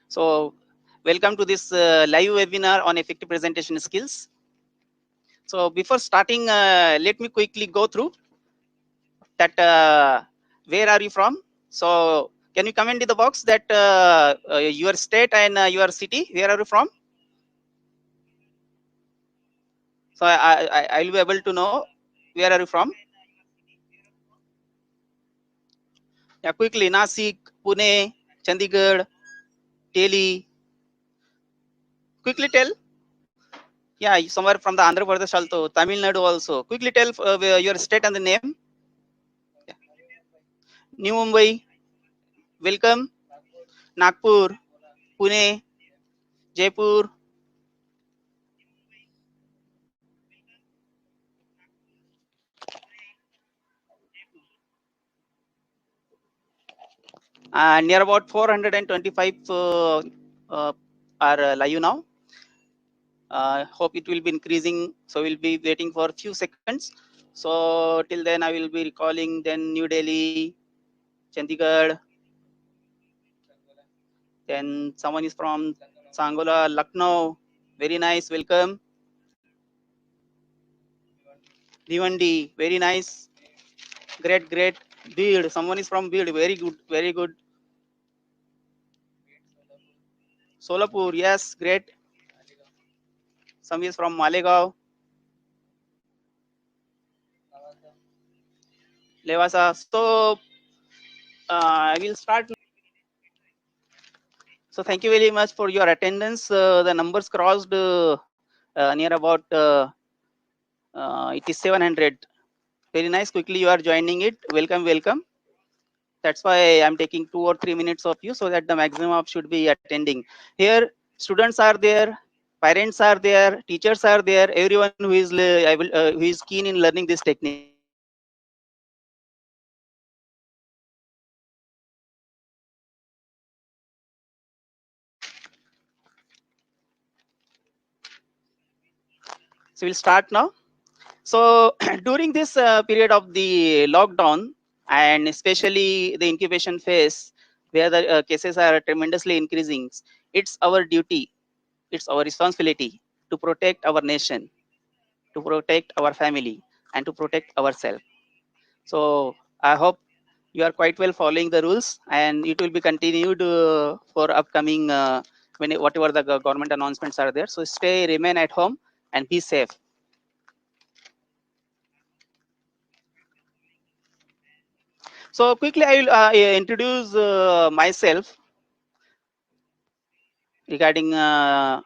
So welcome to this live webinar on effective presentation skills. So before starting, let me quickly go through that where are you from. So can you comment in the box that your state and your city, where are you from? So I will be able to know where are you from. Yeah, quickly, Nasik, Pune, Chandigarh, Delhi. Quickly tell. Yeah, somewhere from the Andhra Pradesh also, Tamil Nadu also. Quickly tell your state and the name. Yeah. New Mumbai, welcome. Nagpur, Pune, Jaipur. Near about 425 are live now. Hope it will be increasing. So we'll be waiting for a few seconds. So till then, I will be recalling then New Delhi, Chandigarh. Then someone is from Sangola, Lucknow. Very nice. Welcome. Bhiwandi. Very nice. Great, great. Beed. Someone is from Beed. Very good. Very good. Solapur. Yes. Great. Some is from Malegaon. Levasa. So I will start. So thank you very much for your attendance. The numbers crossed near about it is 700. Very nice. Quickly you are joining it. Welcome, welcome. That's why I'm taking 2 or 3 minutes of you so that the maximum of should be attending. Here students are there, parents are there, teachers are there, everyone who is who is keen in learning this technique. So we'll start now. So during this period of the lockdown and especially the incubation phase where the cases are tremendously increasing, it's our duty, it's our responsibility to protect our nation, to protect our family, and to protect ourselves. So I hope you are quite well following the rules, and it will be continued for upcoming when whatever the government announcements are there. So stay, remain at home, and be safe. So quickly, I will introduce myself regarding and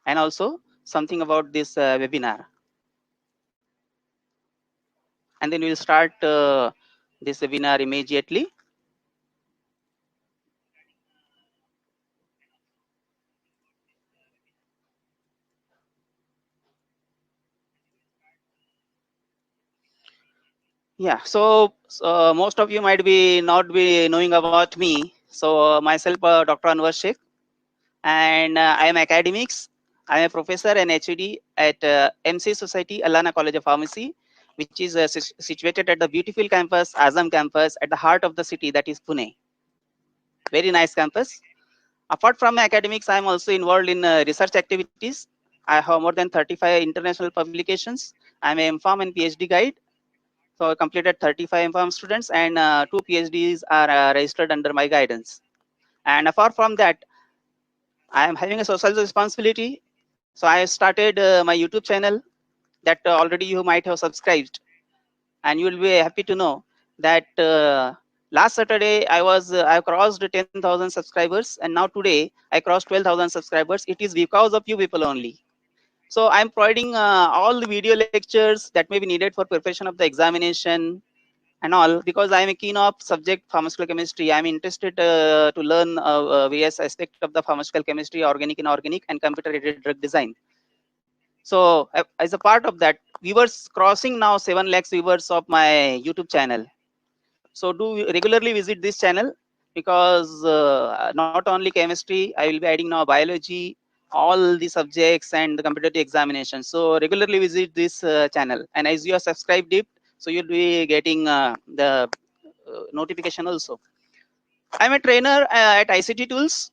also something about this webinar, and then we will start this webinar immediately. Yeah, so most of you might be not be knowing about me. So myself, Dr. Anwar Sheikh, and I am academics. I am a professor and HOD at MC Society, Allana College of Pharmacy, which is situated at the beautiful campus, Azam campus, at the heart of the city, that is Pune. Very nice campus. Apart from academics, I am also involved in research activities. I have more than 35 international publications. I am an MPharm and PhD guide. So I completed 35 MPharm students, and 2 PhDs are registered under my guidance. And apart from that, I am having a social responsibility. So I started my YouTube channel that already you might have subscribed, and you will be happy to know that last Saturday I crossed 10,000 subscribers, and now today I crossed 12,000 subscribers. It is because of you people only. So I'm providing all the video lectures that may be needed for preparation of the examination and all, because I'm a keen of subject pharmaceutical chemistry. I'm interested to learn various aspects of the pharmaceutical chemistry, organic, inorganic, and computer-aided drug design. So as a part of that, viewers crossing now 7 lakhs viewers of my YouTube channel. So do regularly visit this channel, because not only chemistry, I will be adding now biology, all the subjects and the competitive examination. So regularly visit this channel, and as you are subscribed it, so you'll be getting the notification also. I'm a trainer at ICT Tools.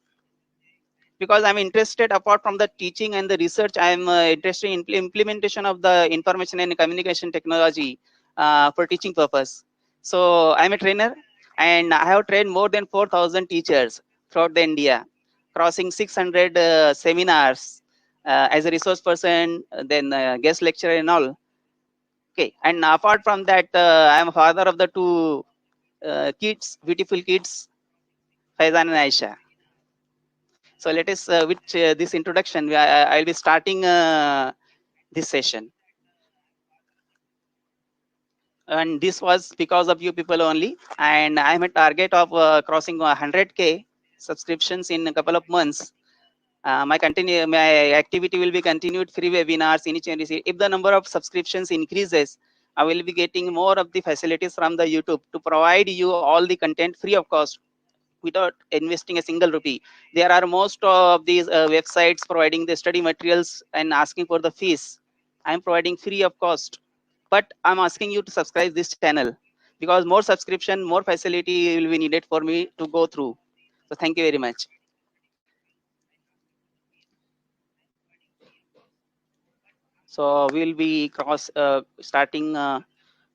because I'm interested, apart from the teaching and the research, I'm interested in implementation of the information and communication technology for teaching purpose. So I'm a trainer, and I have trained more than 4,000 teachers throughout the India, crossing 600 seminars as a resource person, then guest lecturer and all. Okay, and apart from that, I am a father of the two kids, beautiful kids, Faizan and Aisha. So let us, with this introduction, I'll be starting this session. And this was because of you people only. And I'm a target of crossing 100K subscriptions in a couple of months. My activity will be continued free webinars in each and every. If the number of subscriptions increases, I will be getting more of the facilities from the YouTube to provide you all the content free of cost, without investing a single rupee. There are most of these websites providing the study materials and asking for the fees. I'm providing free of cost, but I'm asking you to subscribe this channel, because more subscription, more facility will be needed for me to go through. So thank you very much. So we'll be starting the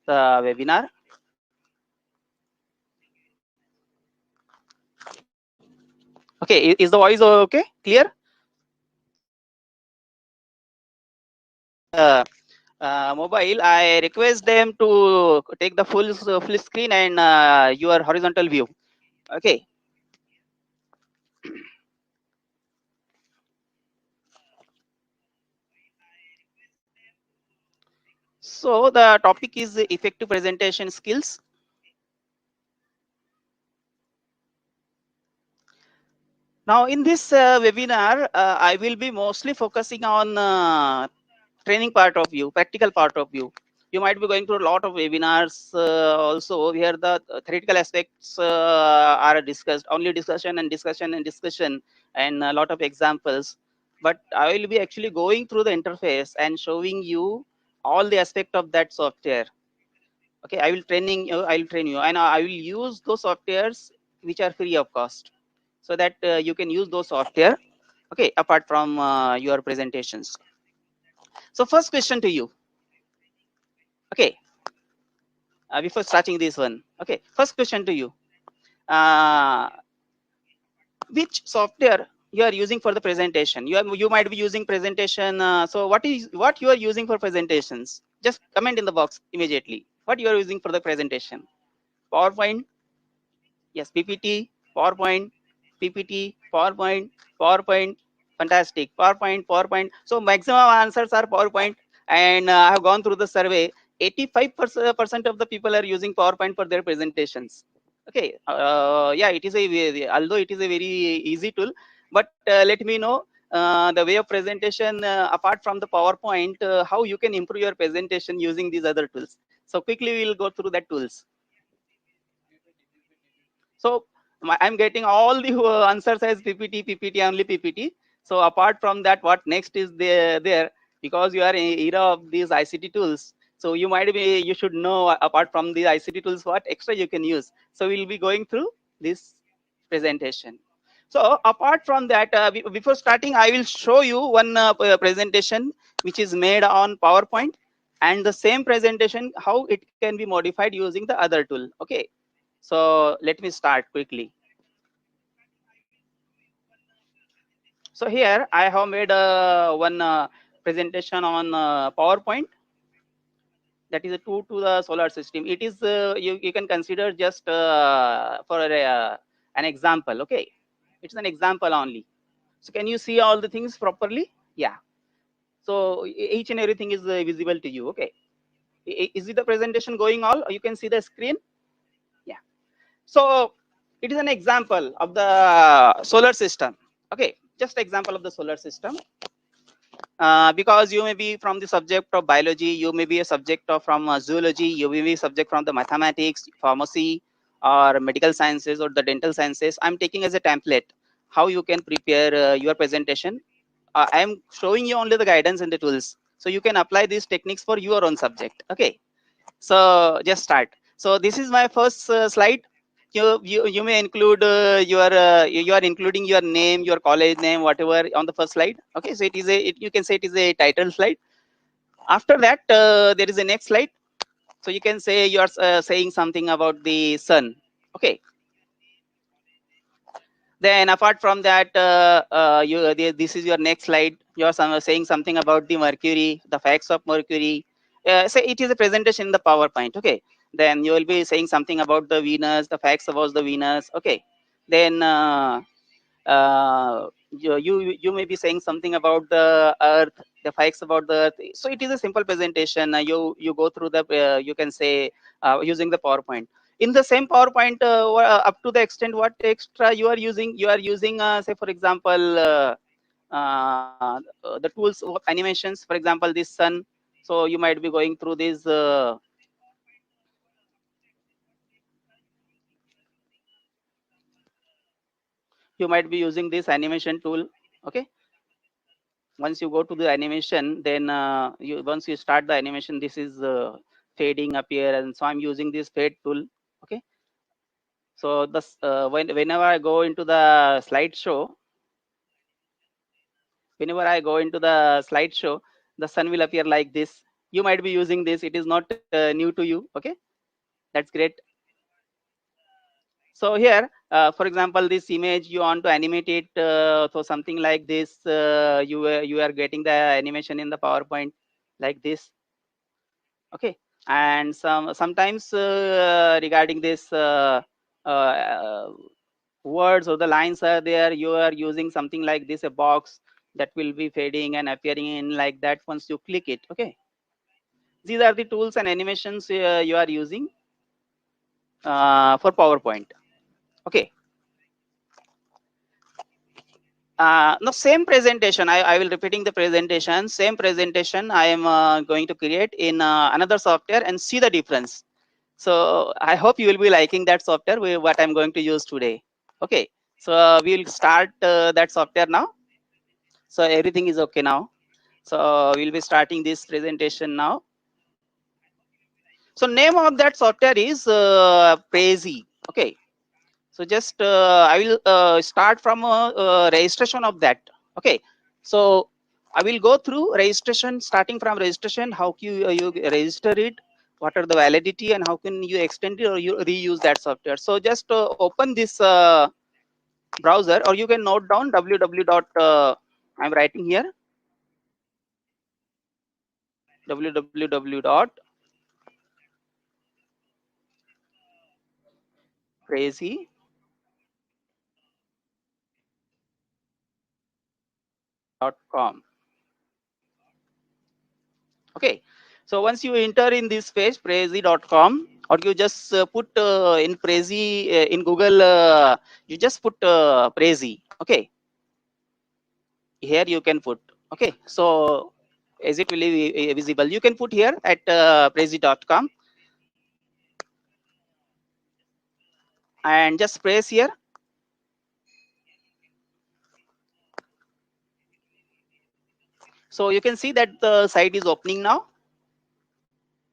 webinar. Okay, is the voice okay? Clear? Mobile, I request them to take the full screen and your horizontal view. Okay. So the topic is effective presentation skills. Now in this webinar, I will be mostly focusing on training part of you, practical part of you. You might be going through a lot of webinars also where the theoretical aspects are discussed, only discussion and discussion and discussion, and a lot of examples. But I will be actually going through the interface and showing you all the aspect of that software. Okay, I will train you, and I will use those softwares which are free of cost, so that you can use those software, okay, apart from your presentations. So first question to you, okay, before starting this one, okay, first question to you, uh, which software you are using for the presentation? You might be using presentation, so what you are using for presentations? Just comment in the box immediately what you are using for the presentation. PowerPoint? Yes, PPT, PowerPoint, PPT, PowerPoint, PowerPoint. Fantastic. PowerPoint. So maximum answers are PowerPoint. And I have gone through the survey. 85% of the people are using PowerPoint for their presentations. Okay. Yeah, it is although it is a very easy tool, but let me know the way of presentation apart from the PowerPoint, how you can improve your presentation using these other tools. So quickly we'll go through that tools. So I'm getting all the answers as PPT, only PPT. So apart from that, what next is there, because you are in era of these ICT tools. So you should know, apart from the ICT tools, what extra you can use. So we'll be going through this presentation. So apart from that, before starting, I will show you one presentation which is made on PowerPoint, and the same presentation, how it can be modified using the other tool. Okay. So let me start quickly. So here I have made one presentation on PowerPoint, that is a tool to the solar system. It is you can consider just for an example. Okay, it's an example only. So can you see all the things properly? Yeah. So each and everything is visible to you. Okay. Is it the presentation going all? You can see the screen. Yeah. So it is an example of the solar system. Okay, just example of the solar system. Because you may be from the subject of biology, you may be a subject of from zoology, you may be subject from the mathematics, pharmacy, or medical sciences, or the dental sciences. I'm taking as a template how you can prepare your presentation. I am showing you only the guidance and the tools, so you can apply these techniques for your own subject. Okay, so just start. So this is my first slide. you may include you are including your name, your college name, whatever on the first slide. Okay, so it is you can say it is a title slide. After that, there is a next slide. So you can say you are saying something about the sun. Okay. Then apart from that, this is your next slide. You are saying something about the Mercury, the facts of Mercury. Say it is a presentation in the PowerPoint. Okay. Then you will be saying something about the Venus, the facts about the Venus. Okay. Then you may be saying something about the Earth, the facts about the Earth. So it is a simple presentation. You go through the you can say using the PowerPoint. In the same PowerPoint, up to the extent what extra you are using say for example the tools of animations, for example this sun. So you might be going through this you might be using this animation tool. Okay, once you go to the animation, then once you start the animation, this is fading appear, and so I'm using this fade tool. Okay, so this whenever I go into the slideshow, the sun will appear like this. You might be using this. It is not new to you. Okay, that's great. So here, for example, this image you want to animate it. So something like this, you are getting the animation in the PowerPoint like this. Okay, and sometimes regarding this words or the lines are there, you are using something like this, a box that will be fading and appearing in like that once you click it. Okay, these are the tools and animations you are using for PowerPoint. Okay, no, same presentation, I will repeating the presentation, same presentation I am going to create in another software and see the difference. So I hope you will be liking that software what I'm going to use today. Okay, so we'll start that software now. So everything is okay now. So we'll be starting this presentation now. So name of that software is Prezi. Okay, so just I will start from registration of that. Okay, so I will go through registration, starting from registration, how you register it, what are the validity, and how can you extend it or you reuse that software. So just open this browser, or you can note down www. I'm writing here www.prezi.com. Okay, so once you enter in this page prezi.com, or you just put in Prezi in Google, you just put Prezi. Okay, here you can put. Okay, so is it really visible? You can put here at prezi.com and just press here. So you can see that the site is opening now.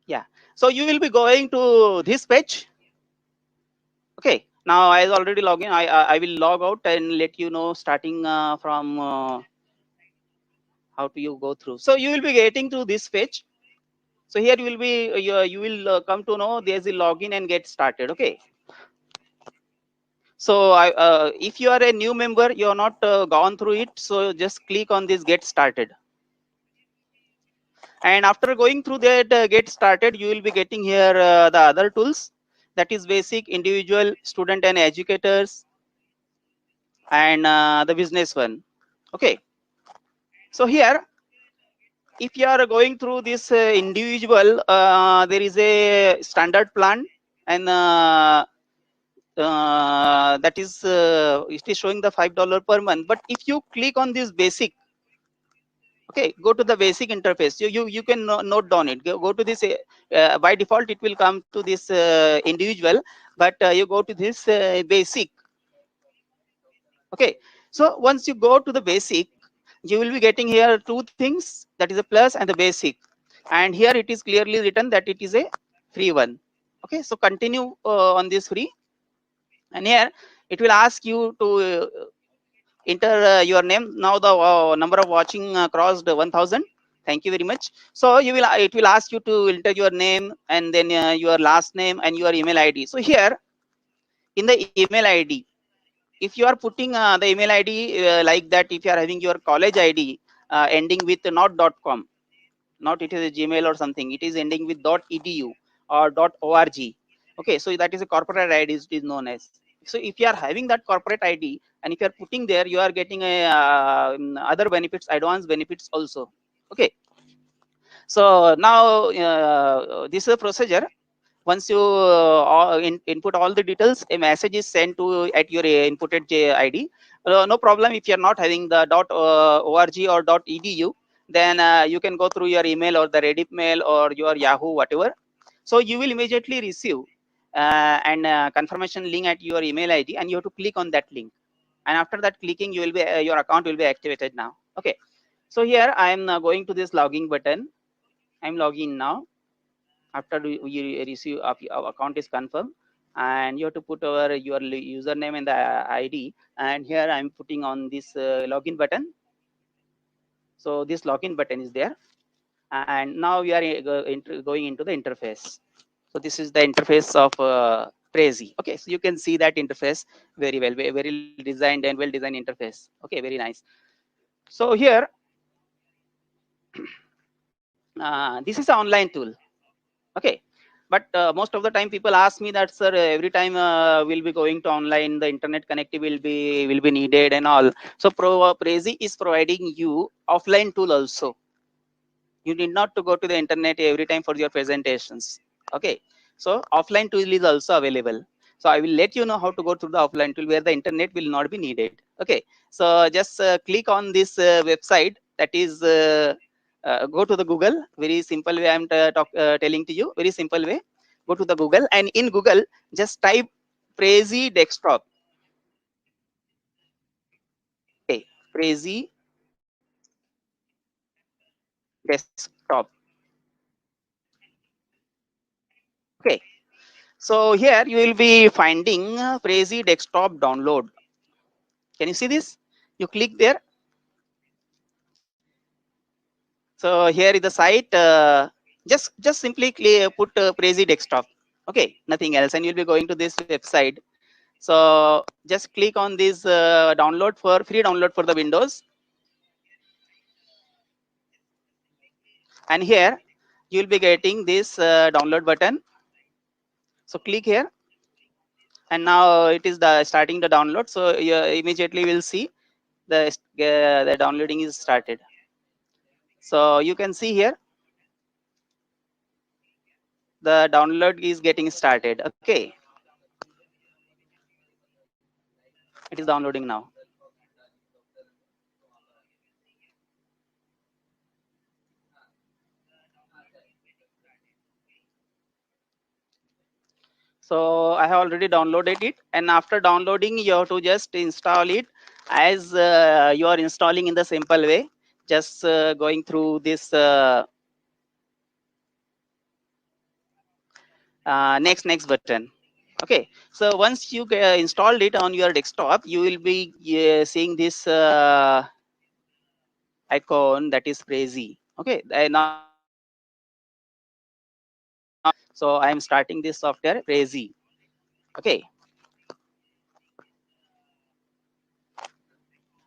Yeah, so you will be going to this page. Okay, now I already log in. I will log out and let you know starting from how do you go through. So you will be getting to this page. So here you will be you will come to know there's a login and get started. Okay, so if you are a new member, you are not gone through it, so just click on this get started, and after going through that get started, you will be getting here the other tools, that is basic, individual, student and educators, and the business one. Okay, so here if you are going through this individual, there is a standard plan, and that is it is showing the $5 per month. But if you click on this basic, okay, go to the basic interface, you can note down it, go to this by default it will come to this individual, but you go to this basic. Okay, so once you go to the basic, you will be getting here two things, that is a plus and the basic, and here it is clearly written that it is a free one. Okay, so continue on this free. And here it will ask you to enter your name. Now the number of watching crossed 1000. Thank you very much. So you will, it will ask you to enter your name and then your last name and your email ID. So here in the email ID, if you are putting the email ID like that, if you are having your college ID ending with not .com, not it is a Gmail or something, it is ending with .edu or .org. Okay, so that is a corporate ID, it is known as. So if you are having that corporate ID and if you are putting there, you are getting a other benefits, advanced benefits also. Okay, so now this is a procedure. Once you input all the details, a message is sent to at your inputted ID. No problem if you are not having the .org or .edu, then you can go through your email or the Reddit mail or your Yahoo, whatever. So you will immediately receive and confirmation link at your email ID, and you have to click on that link. And after that clicking, you will be your account will be activated now. Okay. So here I am going to this login button. I'm logging now. After you receive our account is confirmed, and you have to put your username and the ID. And here I'm putting on this login button. So this login button is there, and now we are going into the interface. So this is the interface of Prezi. Okay, so you can see that interface very well, very designed and well designed interface. Okay, very nice. So here this is an online tool. Okay, but most of the time people ask me that, sir, every time we'll be going to online, the internet connectivity will be needed and all. So Prezi is providing you offline tool also. You need not to go to the internet every time for your presentations. Okay, so offline tool is also available. So I will let you know how to go to the offline tool where the internet will not be needed. Okay, so just click on this website, that is go to the Google. Very simple way I'm telling to you, very simple way. Go to the Google, and in Google just type Prezi desktop. Okay, Prezi desktop. Okay, so here you will be finding Prezi desktop download. Can you see this? You click there. So here is the site. Just simply put Prezi desktop. Okay, nothing else, and you'll be going to this website. So just click on this download for free download for the Windows, and here you'll be getting this download button. So click here, and now it is the starting the download. So you immediately will see the downloading is started. So you can see here the download is getting started. Okay, it is downloading now. So I have already downloaded it, and after downloading you have to just install it as you are installing in the simple way, just going through this next button. Okay, so once you installed it on your desktop, you will be seeing this icon, that is Prezi. Okay, now so I am starting this software Prezi. Okay,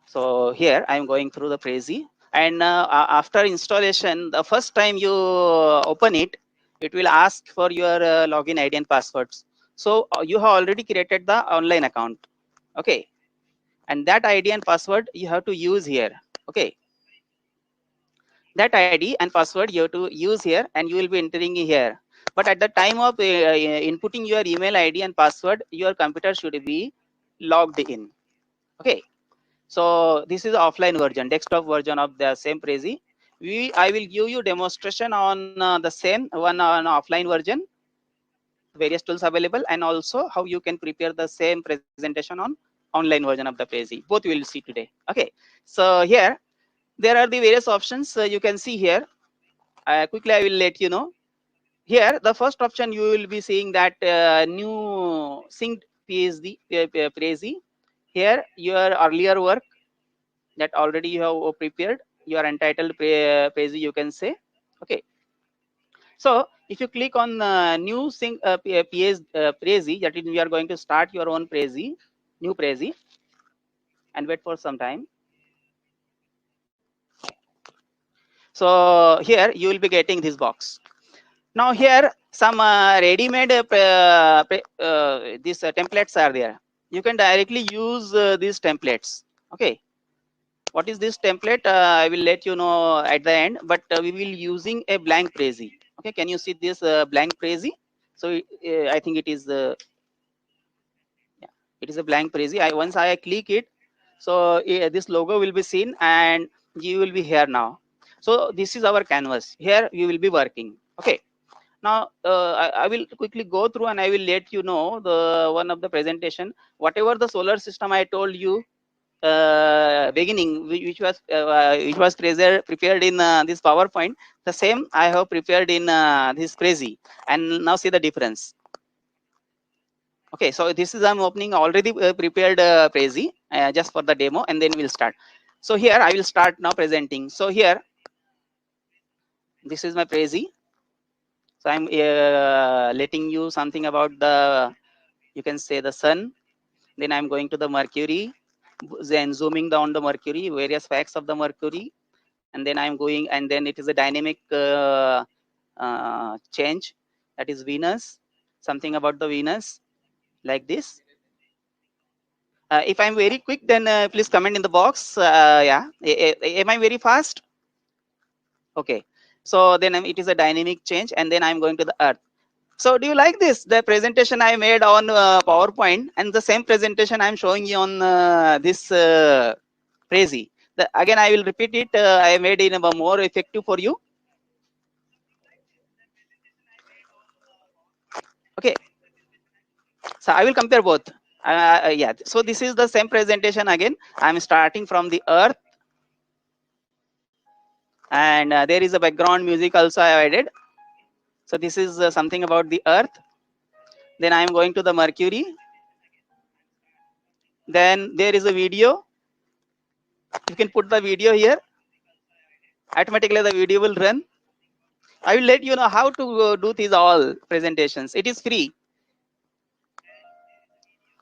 so here I am going through the Prezi, and after installation, the first time you open it, it will ask for your login ID and passwords. So you have already created the online account. Okay, and that ID and password you have to use here. Okay, that ID and password you have to use here, and you will be entering here. But at the time of inputting your email ID and password, your computer should be logged in. Okay, so this is the offline version, desktop version of the same Prezi. I will give you demonstration on the same one on offline version, various tools available, and also how you can prepare the same presentation on online version of the Prezi. Both we will see today. Okay, so here there are the various options you can see here. Quickly I will let you know. Here the first option you will be seeing that new synced PhD Prezi. Here your earlier work that already you have prepared, you are entitled Prezi, you can say. Okay, so if you click on new Prezi, that is we are going to start your own Prezi, new Prezi, and wait for some time. So here you will be getting this box. Now here some ready-made these templates are there. You can directly use these templates. Okay, what is this template? I will let you know at the end, but we will using a blank Prezi. Okay, can you see this blank Prezi? So I think it is yeah, it is a blank Prezi. Once I click it, so this logo will be seen and you will be here now. So this is our canvas. Here you will be working. Okay. Now I will quickly go through and I will let you know the one of the presentation. Whatever the solar system I told you beginning, which was prepared in this PowerPoint, the same I have prepared in this Prezi, and now see the difference. Okay, so this is I'm opening already prepared Prezi just for the demo, and then we'll start. So here I will start now presenting. So here, this is my Prezi. So I'm letting you something about the, you can say the sun. Then I'm going to the Mercury, then zooming down the Mercury, various facts of the Mercury, and then I'm going, and then it is a dynamic change, that is Venus, something about the Venus, like this. If I'm very quick, then please comment in the box. Yeah, am I very fast? Okay, so then it is a dynamic change, and then I'm going to the Earth. So do you like this? The presentation I made on PowerPoint, and the same presentation I'm showing you on this Prezi. Again, I will repeat it. I made it more effective for you. Okay. So I will compare both. Yeah. So this is the same presentation again. I'm starting from the Earth, and there is a background music also I added. So this is something about the Earth. Then I'm going to the Mercury. Then there is a video. You can put the video here. Automatically the video will run. I will let you know how to do these all presentations. It is free.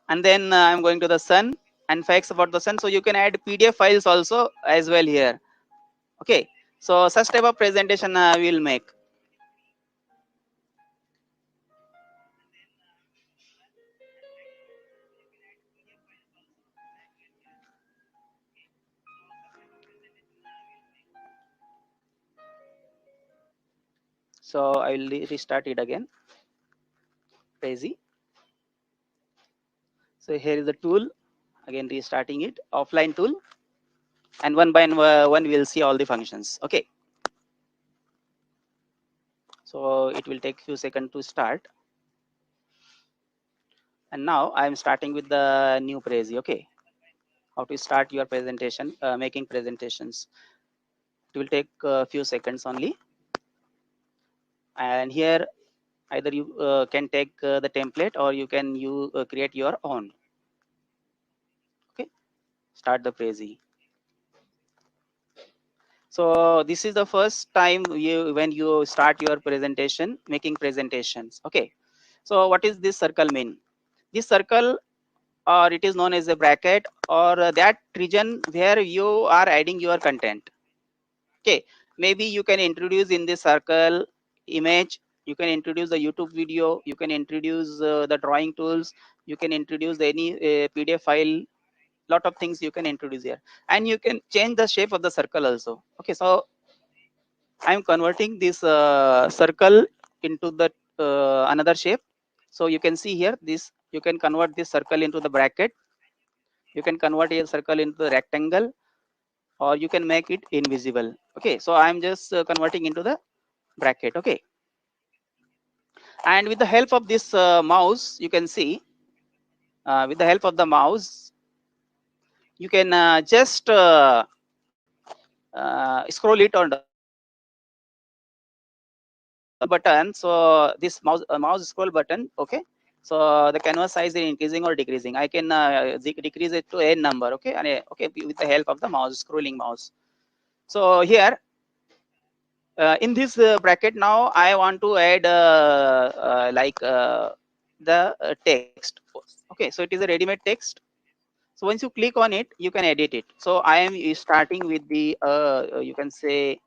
And then I'm going to the sun and facts about the sun. So you can add PDF files also as well here. Okay. So such type of presentation we will make. So I will restart it again. Prezi. So here is the tool. Again restarting it. Offline tool. And one by one we will see all the functions. Okay. So it will take few seconds to start. And now I am starting with the new Prezi. Okay. How to start your presentation, making presentations. It will take a few seconds only. And here either you can take the template or you can create your own. Okay, start the Prezi. So this is the first time when you start your presentation, making presentations. Okay, so what is this circle mean? This circle, or it is known as a bracket, or that region where you are adding your content. Okay, maybe you can introduce in this circle image, you can introduce the YouTube video, you can introduce the drawing tools, you can introduce any PDF file, lot of things you can introduce here, and you can change the shape of the circle also. Okay, so I'm converting this circle into the another shape. So you can see here this, you can convert this circle into the bracket, you can convert a circle into the rectangle, or you can make it invisible. Okay, so I'm just converting into the bracket. Okay, and with the help of this mouse, you can see with the help of the mouse you can just scroll it on the button. So this mouse scroll button. Okay, So the canvas size is increasing or decreasing. I can decrease it to n number, okay, and okay, with the help of the mouse, scrolling mouse. So here in this bracket now I want to add the text. Okay, so it is a ready-made text. So once you click on it, you can edit it. So I am starting with the you can say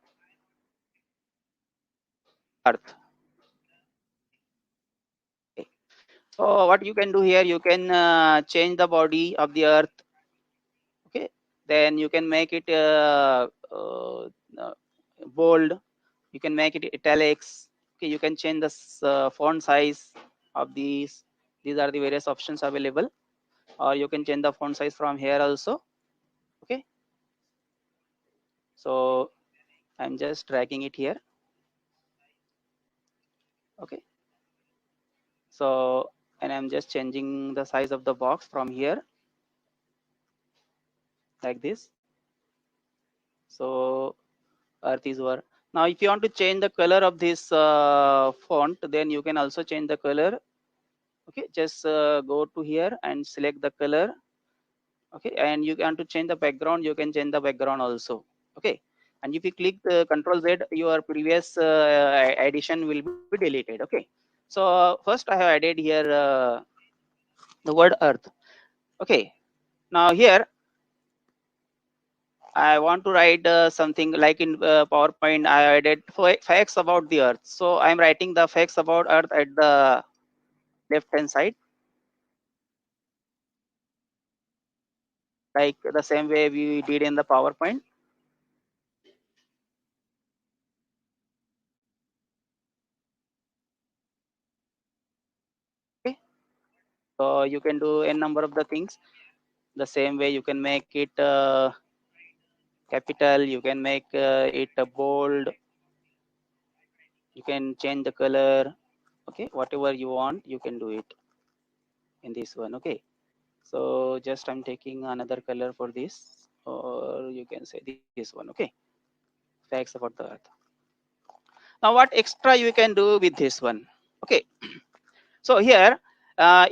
earth. Okay. So what you can do here, you can change the body of the earth. Okay, then you can make it bold. You can make it italics. Okay, you can change the font size of these are the various options available, or you can change the font size from here also. Okay, so I'm just dragging it here. Okay, so and I'm just changing the size of the box from here like this. So earth is over. Now if you want to change the color of this font, then you can also change the color. Okay, just go to here and select the color. Okay, and you want to change the background, you can change the background also. Okay, and if you click the Control Z, your previous addition will be deleted. Okay, so first I have added here the word earth. Okay, now here I want to write something like in PowerPoint. I added facts about the earth, so I'm writing the facts about earth at the left hand side, like the same way we did in the PowerPoint. Okay, so you can do n number of the things. The same way you can make it capital, you can make it bold, you can change the color. Okay, whatever you want, you can do it in this one. Okay, so just I'm taking another color for this, or you can say this one. Okay, facts about the earth. Now what extra you can do with this one? Okay, so here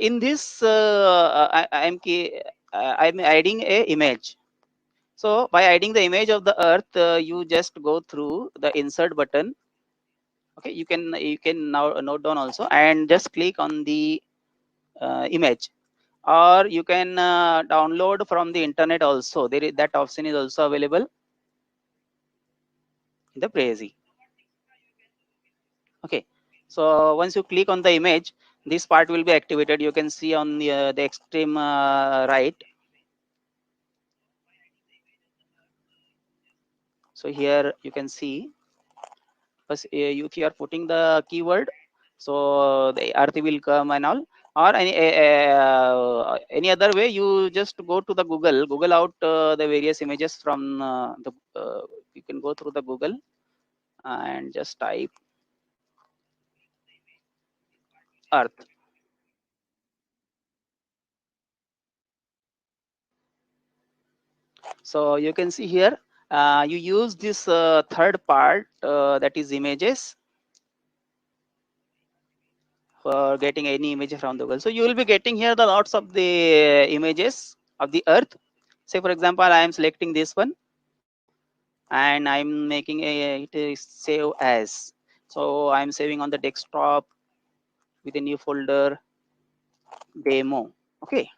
in this I'm adding a image. So by adding the image of the earth, you just go through the insert button. Okay, you can now note down also and just click on the image, or you can download from the internet also. There is that option is also available in the Prezi. Okay, so once you click on the image, this part will be activated. You can see on the extreme right. So here you can see, if you are putting the keyword, so the earth will come and all, or any other way, you just go to the Google out the various images from the you can go through the Google and just type earth. So you can see here, you use this third part, that is images, for getting any image from the Google. So you will be getting here the lots of the images of the earth. Say for example, I am selecting this one and I'm making it is save as. So I'm saving on the desktop with a new folder, demo. Okay,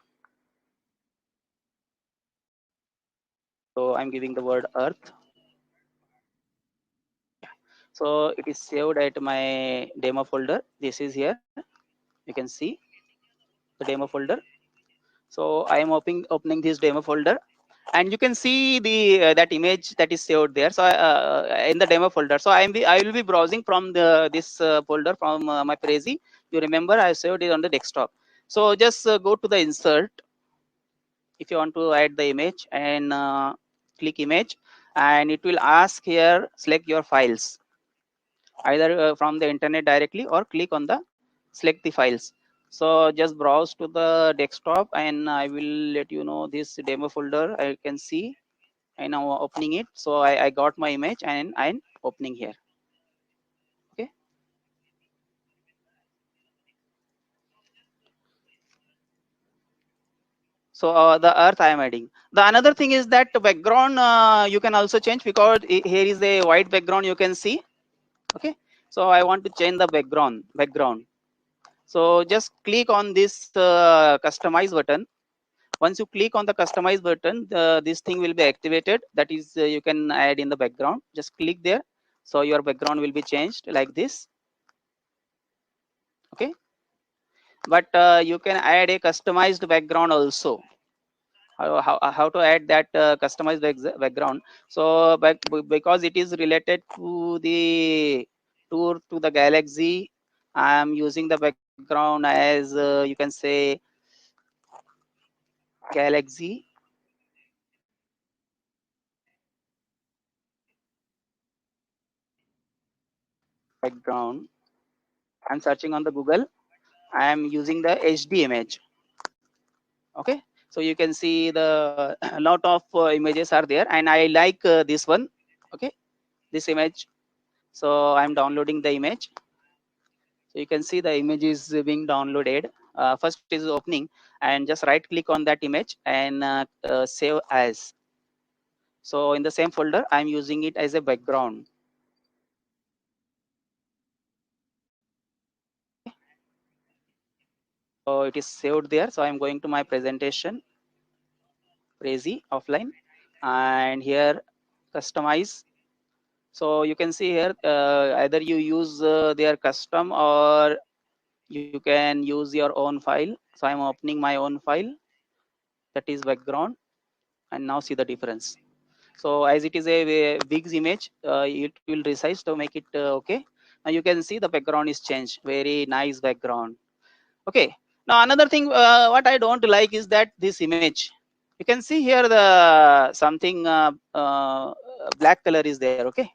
so I'm giving the word earth. So it is saved at my demo folder. This is here. You can see the demo folder. So I am opening this demo folder, and you can see the that image that is saved there. So in the demo folder, so I will be browsing from this folder from my Prezi. You remember I saved it on the desktop. So just go to the insert if you want to add the image, and click image, and it will ask here, select your files either from the internet directly, or click on the select the files. So just browse to the desktop, and I will let you know this demo folder. I can see I now opening it. So I got my image and I'm opening here. Okay, So the earth I am adding. The another thing is that the background you can also change, because here is a white background you can see. Okay, so I want to change the background. So just click on this customize button. Once you click on the customize button, this thing will be activated. That is, you can add in the background. Just click there. So your background will be changed like this. Okay, but you can add a customized background also. How to add that customized background? So because it is related to the tour to the galaxy, I am using the background as you can say galaxy background. I'm searching on the Google. I am using the HD image. Okay, so you can see the a lot of images are there, and I like this one. Okay, this image. So I'm downloading the image. So you can see the image is being downloaded. First is opening, and just right click on that image and save as. So in the same folder, I'm using it as a background. So it is saved there. So I'm going to my presentation, Prezi offline, and here customize. So you can see here either you use their custom or you can use your own file. So I'm opening my own file, that is background, and now see the difference. So as it is a big image, it will resize to make it okay. Now you can see the background is changed. Very nice background. Okay. Now another thing what I don't like is that this image. You can see here the something black color is there. Okay.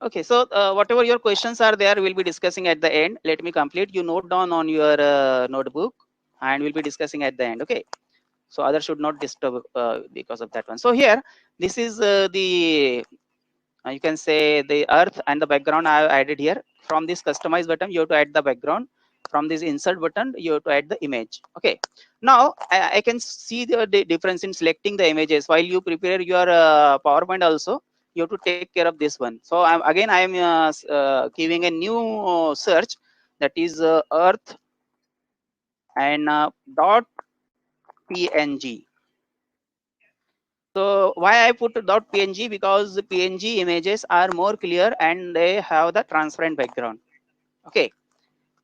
Okay, so whatever your questions are there, we'll be discussing at the end. Let me complete. You note down on your notebook, and we'll be discussing at the end. Okay, so others should not disturb because of that one. So here, this is the you can say the earth and the background I have added here. From this customize button, you have to add the background. From this insert button, you have to add the image. Okay, now I can see the difference in selecting the images. While you prepare your PowerPoint also, you have to take care of this one. So again I am giving a new search, that is earth and dot png. So why I put dot png? Because the png images are more clear and they have the transparent background. Okay,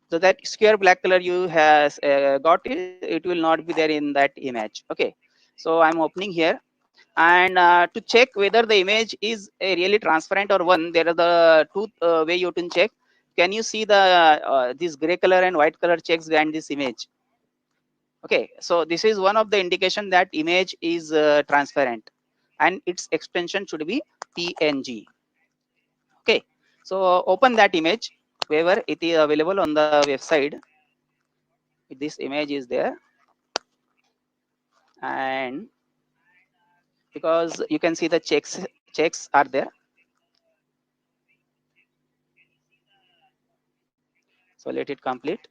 so that square black color you has got it will not be there in that image. Okay, so I'm opening here, and to check whether the image is really transparent or one, there are the two way you can check. Can you see the this gray color and white color checks behind this image? Okay, so this is one of the indication that image is transparent, and its extension should be png. Okay, so open that image wherever it is available on the website. This image is there, and because you can see the checks are there. So let it complete.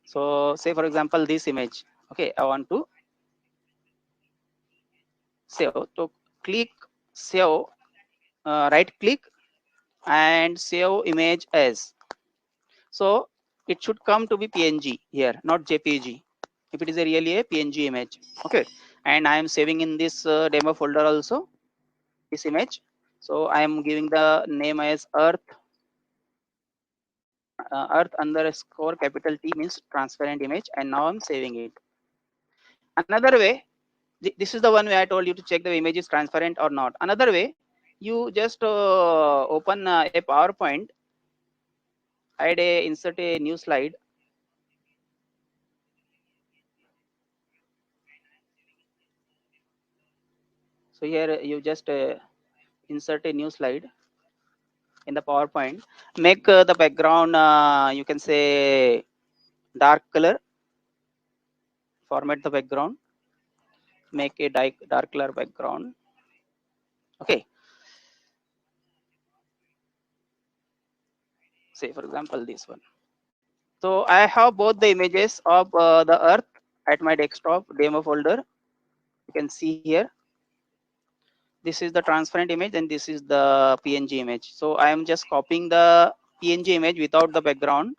So say for example this image. Okay, I want to save. So click save, right click and save image as. So it should come to be png here, not jpg, if it is a really a png image. Okay, and I am saving in this demo folder also this image. So I am giving the name as earth underscore capital T, means transparent image, and now I'm saving it. Another way, this is the one way I told you to check the image is transparent or not. Another way, you just open a PowerPoint, insert a new slide. So here you just insert a new slide in the PowerPoint. Make the background you can say dark color. Format the background. Make a dark color background. Okay. say for example this one. So I have both the images of the earth at my desktop demo folder. You can see here, this is the transparent image and this is the PNG image. So I am just copying the PNG image without the background.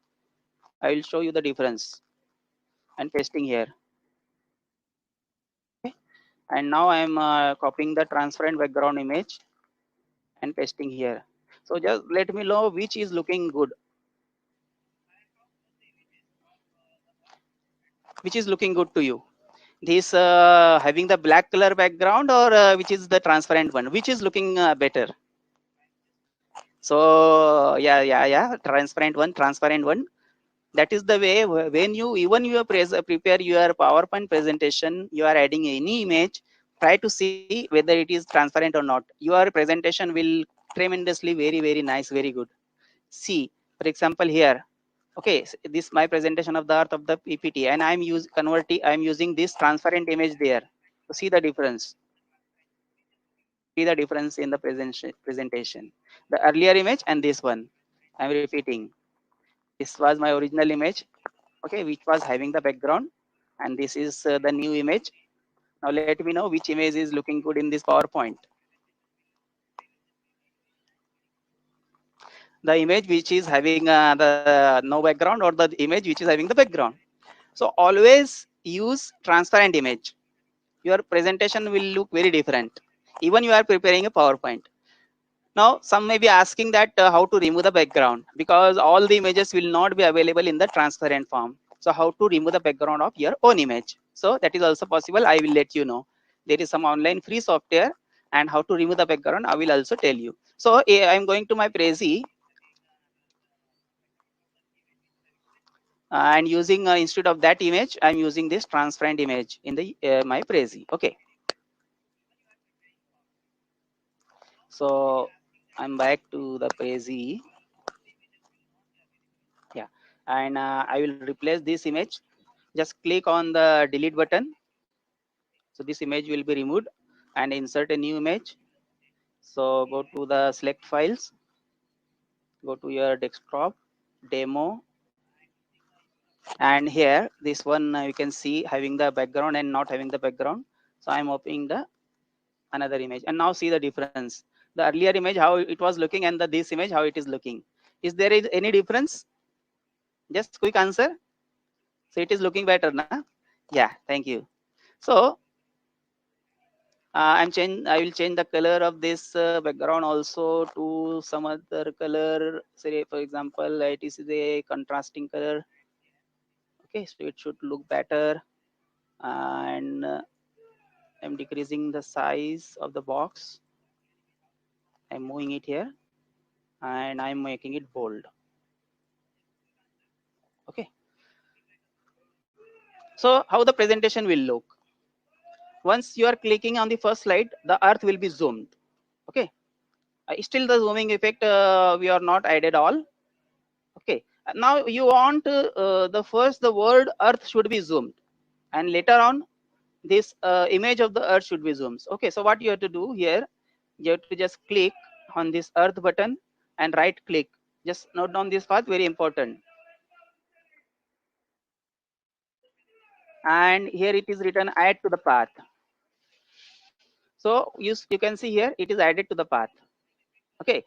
I will show you the difference and pasting here. Okay. And now I am copying the transparent background image and pasting here. So just let me know which is looking good. Which is looking good to you? This having the black color background or which is the transparent one? Which is looking better? So yeah, transparent one. That is the way when you even you prepare your PowerPoint presentation, you are adding any image, try to see whether it is transparent or not. Your presentation will tremendously very nice, very good. See, for example here, okay, this my presentation of the earth of the PPT, and I'm using this transparent image there. So see the difference. See the difference in the presentation. The earlier image and this one. I'm repeating. This was my original image, okay, which was having the background, and this is the new image. Now let me know which image is looking good in this PowerPoint. The image which is having the no background or the image which is having the background. So always use transparent image. Your presentation will look very different. Even you are preparing a PowerPoint. Now some may be asking that how to remove the background, because all the images will not be available in the transparent form. So how to remove the background of your own image? So that is also possible. I will let you know. There is some online free software, and how to remove the background I will also tell you. So I am going to my Prezi, and using instead of that image I'm using this transparent image in the my Prezi. Okay, so I'm back to the Prezi. Yeah, and I will replace this image. Just click on the delete button. So this image will be removed, and insert a new image. So go to the select files, go to your desktop demo, and here this one you can see having the background and not having the background. So I'm opening the another image, and now see the difference. The earlier image how it was looking, and this image how it is looking. Is there any difference? Just quick answer. So it is looking better now. Yeah, thank you. So I will change the color of this background also to some other color. Say for example, it is a contrasting color. Okay, so it should look better. And I'm decreasing the size of the box. I'm moving it here, and I'm making it bold. Okay. So how the presentation will look? Once you are clicking on the first slide, the earth will be zoomed. Okay. Still the zooming effect we are not added all. Okay. Now you want the word earth should be zoomed, and later on this image of the earth should be zoomed. Okay. So what you have to do here, you have to just click on this earth button and right click. Just note down this path, very important. And here it is written add to the path. So you can see here it is added to the path. Okay.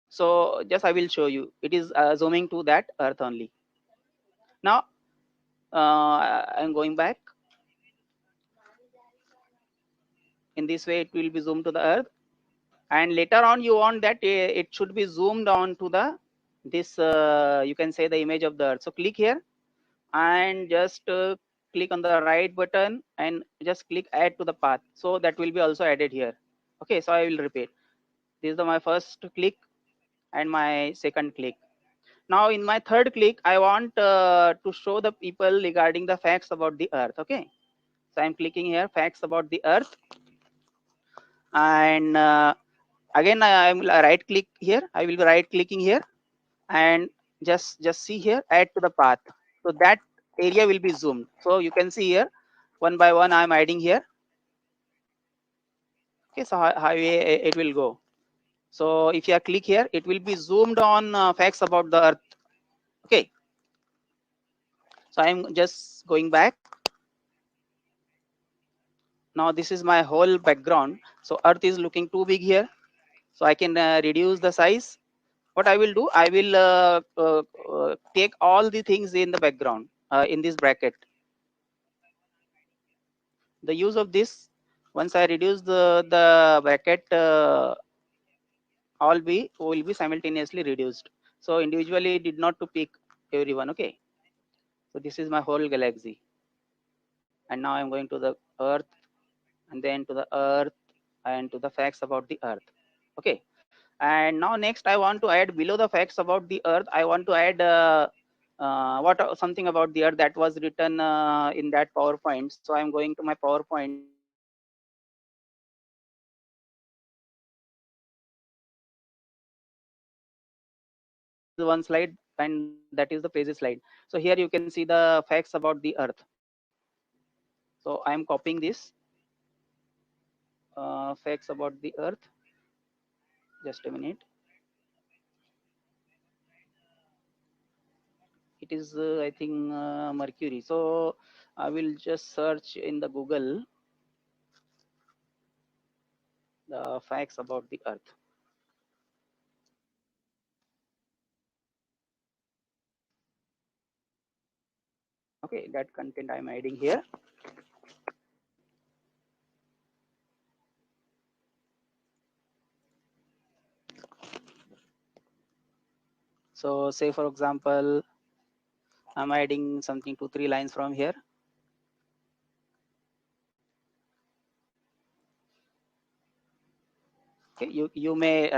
So just I will show you. It is zooming to that earth only. Now I'm going back. In this way it will be zoomed to the earth, and later on you want that it should be zoomed on to the this you can say the image of the earth. So click here and just click on the right button and just click add to the path. So that will be also added here. Okay, so I will repeat. This is my first click and my second click. Now in my third click I want to show the people regarding the facts about the earth. Okay, so I'm clicking here facts about the earth, and again I will right click here. I will be right clicking here and just see here add to the path. So that area will be zoomed. So you can see here one by one I'm adding here. Okay, so how it will go. So if you click here, it will be zoomed on facts about the Earth. Okay. So I'm just going back. Now this is my whole background. So Earth is looking too big here. So I can reduce the size. What I will do, I will take all the things in the background in this bracket. The use of this, once I reduce the bracket, all will be simultaneously reduced. So individually did not to pick everyone. Okay. So this is my whole galaxy. And now I'm going to the Earth, and then to the Earth, and to the facts about the Earth. Okay. And now next I want to add below the facts about the Earth, I want to add something about the Earth that was written in that PowerPoint. So I'm going to my PowerPoint. This is one slide, and that is the previous slide. So here you can see the facts about the Earth. So I am copying this facts about the Earth. Just a minute. It is I think Mercury. So I will just search in the Google the facts about the Earth. Okay, that content I'm adding here. So say for example, I'm adding something 2-3 lines from here. Okay, you may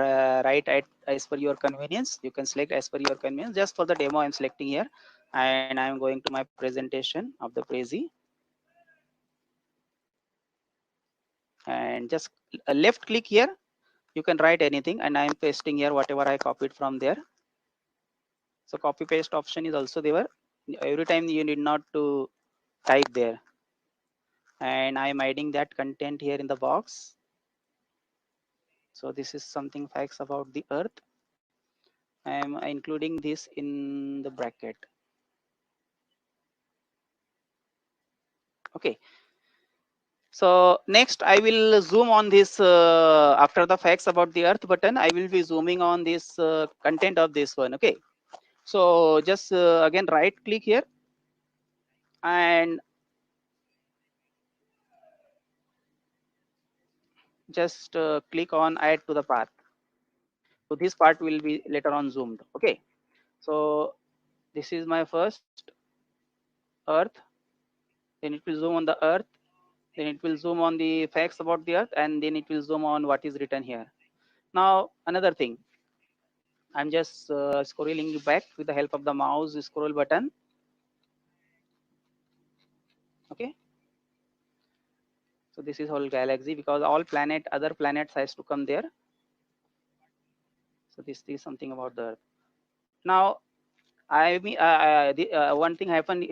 write as per your convenience. You can select as per your convenience. Just for the demo, I'm selecting here, and I'm going to my presentation of the Prezi, and just left click here. You can write anything, and I'm pasting here whatever I copied from there. So copy paste option is also there. Every time you need not to type there, and I'm adding that content here in the box. So this is something facts about the Earth. I am including this in the bracket. Okay. So next I will zoom on this after the facts about the Earth button. I will be zooming on this content of this one. Okay. So just again right click here and just click on add to the path. So this part will be later on zoomed. Okay. So this is my first Earth. Then it will zoom on the Earth. Then it will zoom on the facts about the Earth, and then it will zoom on what is written here. Now another thing, I'm just scrolling back with the help of the mouse scroll button. Okay. So this is whole galaxy because all other planets has to come there. So this is something about the Earth. Now I mean, one thing happened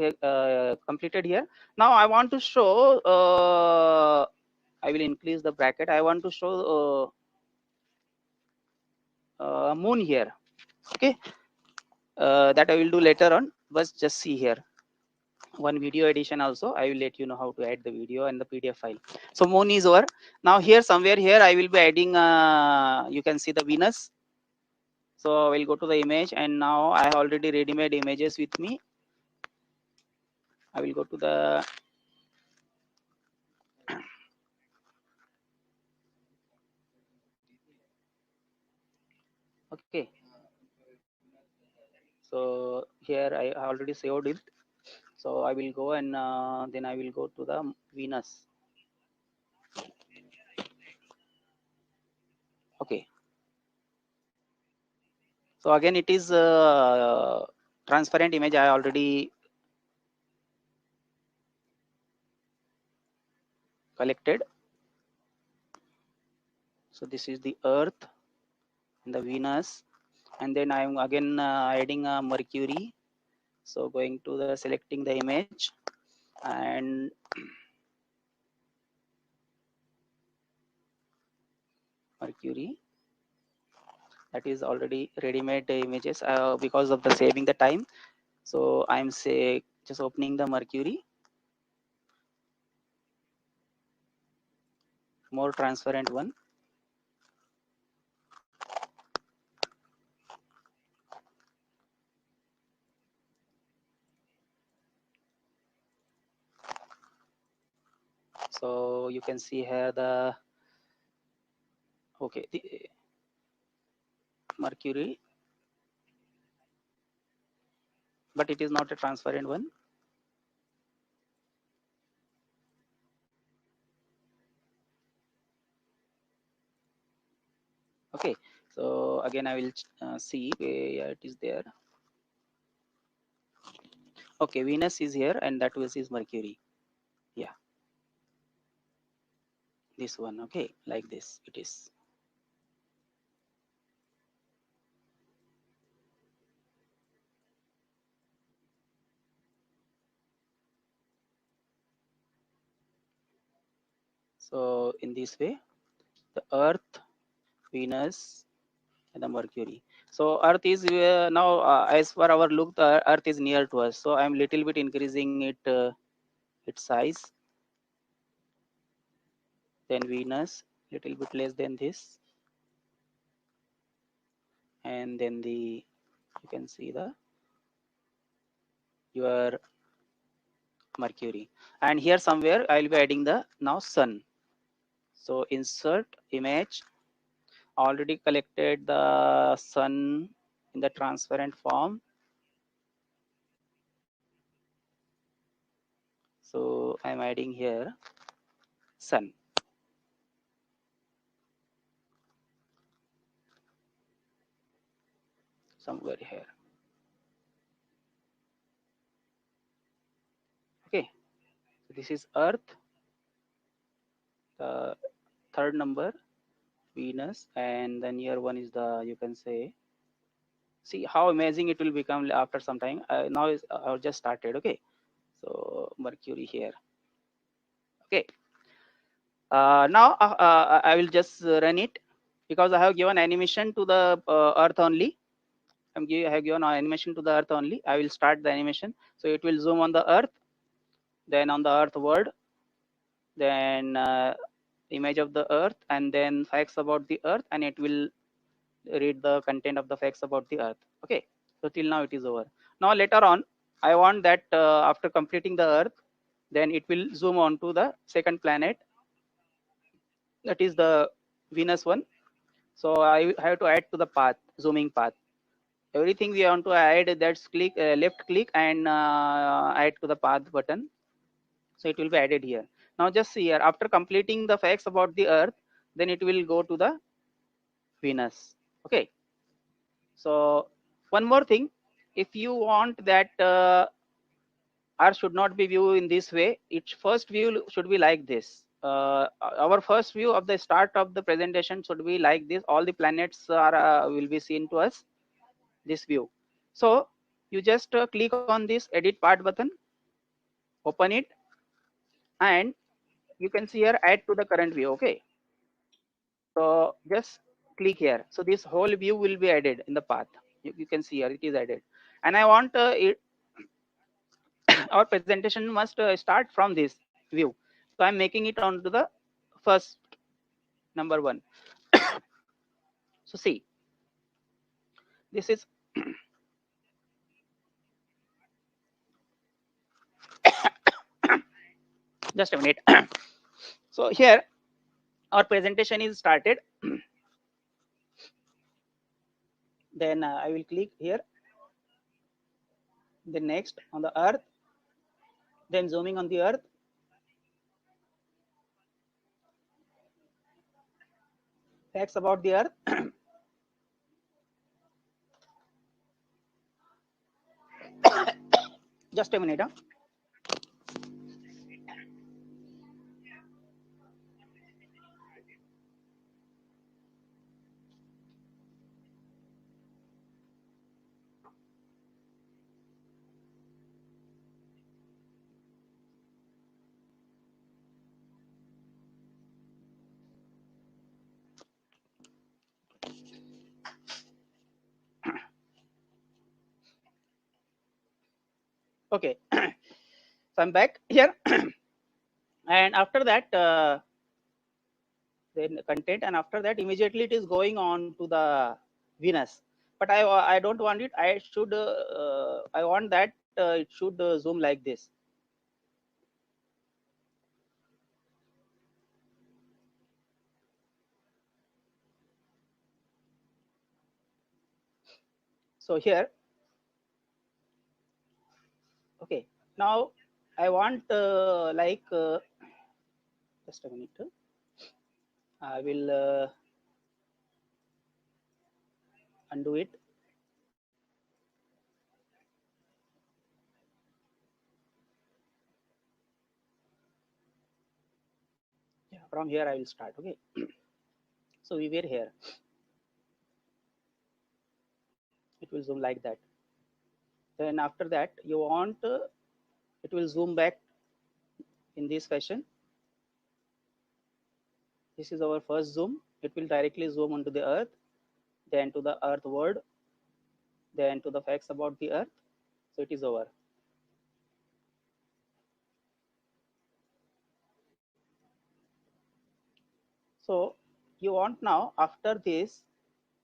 completed here. Now I want to show. I will increase the bracket. I want to show moon here. Okay, that I will do later on. But just see here. One video edition also. I will let you know how to add the video and the PDF file. So moon is over. Now here somewhere here I will be adding. You can see the Venus. So I will go to the image, and now I already ready-made images with me. I will go to the okay. So here I already saved it. So I will go and then I will go to the Venus. Okay. So again, it is transparent image I already collected. So this is the Earth and the Venus, and then I am again adding Mercury. So going to the selecting the image and Mercury. that is already ready-made images because of the saving the time. So I'm say just opening the Mercury, more transparent one. So you can see here the okay the Mercury, but it is not a transparent one. Okay, so again I will see where it is there. Okay, Venus is here and that was is Mercury. Yeah, this one. Okay, like this it is. So in this way, the Earth, Venus, and the Mercury. So Earth is now, as per our look, the Earth is near to us. So I'm little bit increasing its size. Then Venus, little bit less than this, and then the you can see the your Mercury. And here somewhere I will be adding the now Sun. So insert image. Already collected the Sun in the transparent form. So I'm adding here Sun somewhere here. Okay, so this is Earth, the third number, Venus, and then here one is the, you can say, see how amazing it will become after some time. Now is I've just started. Okay, so Mercury here. Okay, now I will just run it because I have given animation to the Earth only. I have given animation to the Earth only. I will start the animation. So it will zoom on the Earth, then on the Earth world, then image of the Earth, and then facts about the Earth, and it will read the content of the facts about the Earth. Okay, so till now it is over. Now later on, I want that after completing the Earth, then it will zoom on to the second planet, that is the Venus one. So I have to add to the path, zooming path. Everything we want to add, that's click left click and add to the path button. So it will be added here. Now just see here, after completing the facts about the Earth, then it will go to the Venus. Okay. So one more thing, if you want that Earth should not be viewed in this way, its first view should be like this. Our first view of the start of the presentation should be like this. All the planets are will be seen to us, this view. So you just click on this edit part button, open it, and you can see here add to the current view. Okay, so just click here. So this whole view will be added in the path. You can see here it is added, and I want our presentation must start from this view. So I'm making it onto the first number one. So see, this is just a minute. So here our presentation is started. Then I will click here. Then next on the Earth. Then zooming on the Earth. Facts about the Earth. Just a minute. Huh? Okay. So I'm back here. And after that, then content, and after that immediately it is going on to the Venus. But I don't want it. I should I want that it should zoom like this. So here, okay. Now I want just a minute. I will undo it. Yeah, from here I will start. Okay. So we were here. It will zoom like that. Then after that, you want it will zoom back in this fashion. This is our first zoom. It will directly zoom onto the Earth, then to the Earth world, then to the facts about the Earth. So it is over. So you want now after this,